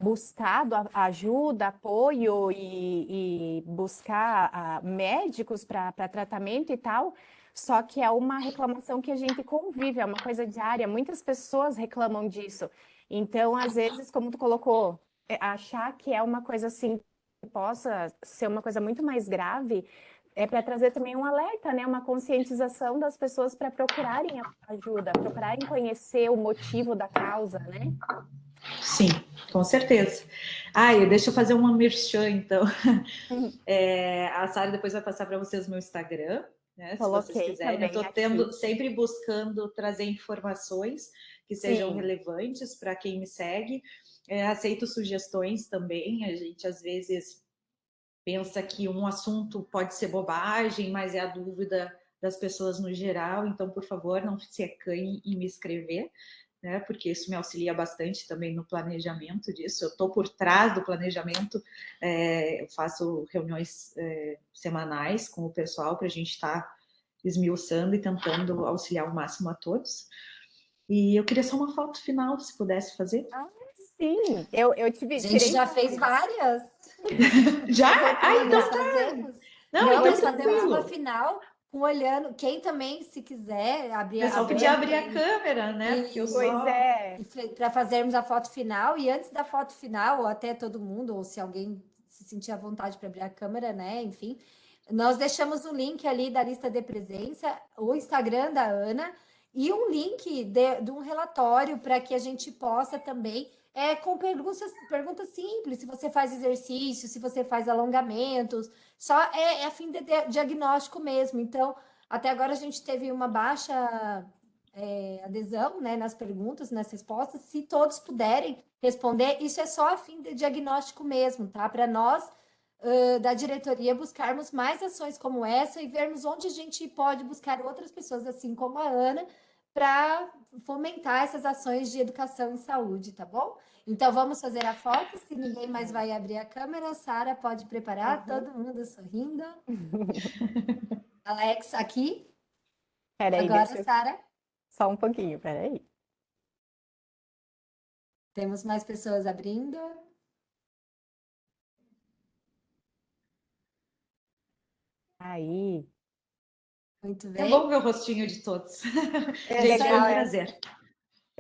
[SPEAKER 1] buscado ajuda, apoio e buscar médicos para tratamento e tal. Só que é uma reclamação que a gente convive, é uma coisa diária. Muitas pessoas reclamam disso. Então, às vezes, como tu colocou, achar que é uma coisa assim que possa ser uma coisa muito mais grave é para trazer também um alerta, né? Uma conscientização das pessoas para procurarem ajuda, procurarem conhecer o motivo da causa, né?
[SPEAKER 3] Sim, com certeza. Deixa eu fazer uma merchan, então. A Sara depois vai passar para vocês o meu Instagram, né? Se vocês
[SPEAKER 1] Coloquei
[SPEAKER 3] quiserem. Eu
[SPEAKER 1] também
[SPEAKER 3] estou
[SPEAKER 1] aqui.
[SPEAKER 3] sempre buscando trazer informações que sejam
[SPEAKER 1] Sim.
[SPEAKER 3] relevantes para quem me segue. Aceito sugestões também. A gente às vezes pensa que um assunto pode ser bobagem, mas é a dúvida das pessoas no geral. Então, por favor, não se acanhe em me escrever, né? Porque isso me auxilia bastante também no planejamento disso. Eu estou por trás do planejamento, eu faço reuniões semanais com o pessoal para a gente estar esmiuçando e tentando auxiliar o máximo a todos. E eu queria só uma foto final, se pudesse fazer.
[SPEAKER 1] Sim, eu
[SPEAKER 2] A gente
[SPEAKER 1] tirei
[SPEAKER 2] já fez várias.
[SPEAKER 3] Já?
[SPEAKER 2] Nós
[SPEAKER 3] Então
[SPEAKER 2] fazemos.
[SPEAKER 3] Não,
[SPEAKER 2] Não,
[SPEAKER 3] então
[SPEAKER 2] nós fazemos uma
[SPEAKER 3] tranquilo.
[SPEAKER 2] final olhando. Quem também, se quiser,
[SPEAKER 3] O
[SPEAKER 2] abrir a
[SPEAKER 3] pessoal podia abrir
[SPEAKER 2] câmera
[SPEAKER 3] a câmera, né? Porque eu
[SPEAKER 1] Pois
[SPEAKER 3] só.
[SPEAKER 1] é.
[SPEAKER 2] para fazermos a foto final. E antes da foto final, ou até todo mundo, ou se alguém se sentir à vontade para abrir a câmera, né? Enfim, nós deixamos o link ali da lista de presença, o Instagram da Ana e um link de um relatório para que a gente possa também com perguntas simples, se você faz exercício, se você faz alongamentos, só a fim de diagnóstico mesmo. Então, até agora a gente teve uma baixa adesão, né, nas perguntas, nas respostas. Se todos puderem responder, isso é só a fim de diagnóstico mesmo, tá? Para nós da diretoria buscarmos mais ações como essa e vermos onde a gente pode buscar outras pessoas, assim como a Ana, para fomentar essas ações de educação em saúde, tá bom? Então vamos fazer a foto. Se ninguém mais vai abrir a câmera, Sara pode preparar, todo mundo sorrindo. Alex, aqui.
[SPEAKER 1] Peraí,
[SPEAKER 2] Agora,
[SPEAKER 1] deixa eu...
[SPEAKER 2] Sara.
[SPEAKER 1] Só um pouquinho, peraí.
[SPEAKER 2] Temos mais pessoas abrindo.
[SPEAKER 1] Aí.
[SPEAKER 2] Muito
[SPEAKER 3] É bom
[SPEAKER 2] bem.
[SPEAKER 3] ver o rostinho de todos.
[SPEAKER 1] É
[SPEAKER 3] Gente, foi
[SPEAKER 1] legal,
[SPEAKER 3] um
[SPEAKER 1] é.
[SPEAKER 3] prazer.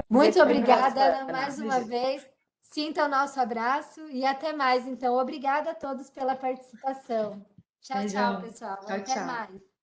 [SPEAKER 2] Muito
[SPEAKER 1] Foi nosso,
[SPEAKER 2] obrigada, Ana,
[SPEAKER 1] Ana.
[SPEAKER 2] mais uma vez. Sinta o nosso abraço e até mais. Então, obrigada a todos pela participação. Tchau, tchau,
[SPEAKER 3] Beijão.
[SPEAKER 2] pessoal.
[SPEAKER 3] Tchau,
[SPEAKER 2] Até
[SPEAKER 3] tchau.
[SPEAKER 2] mais.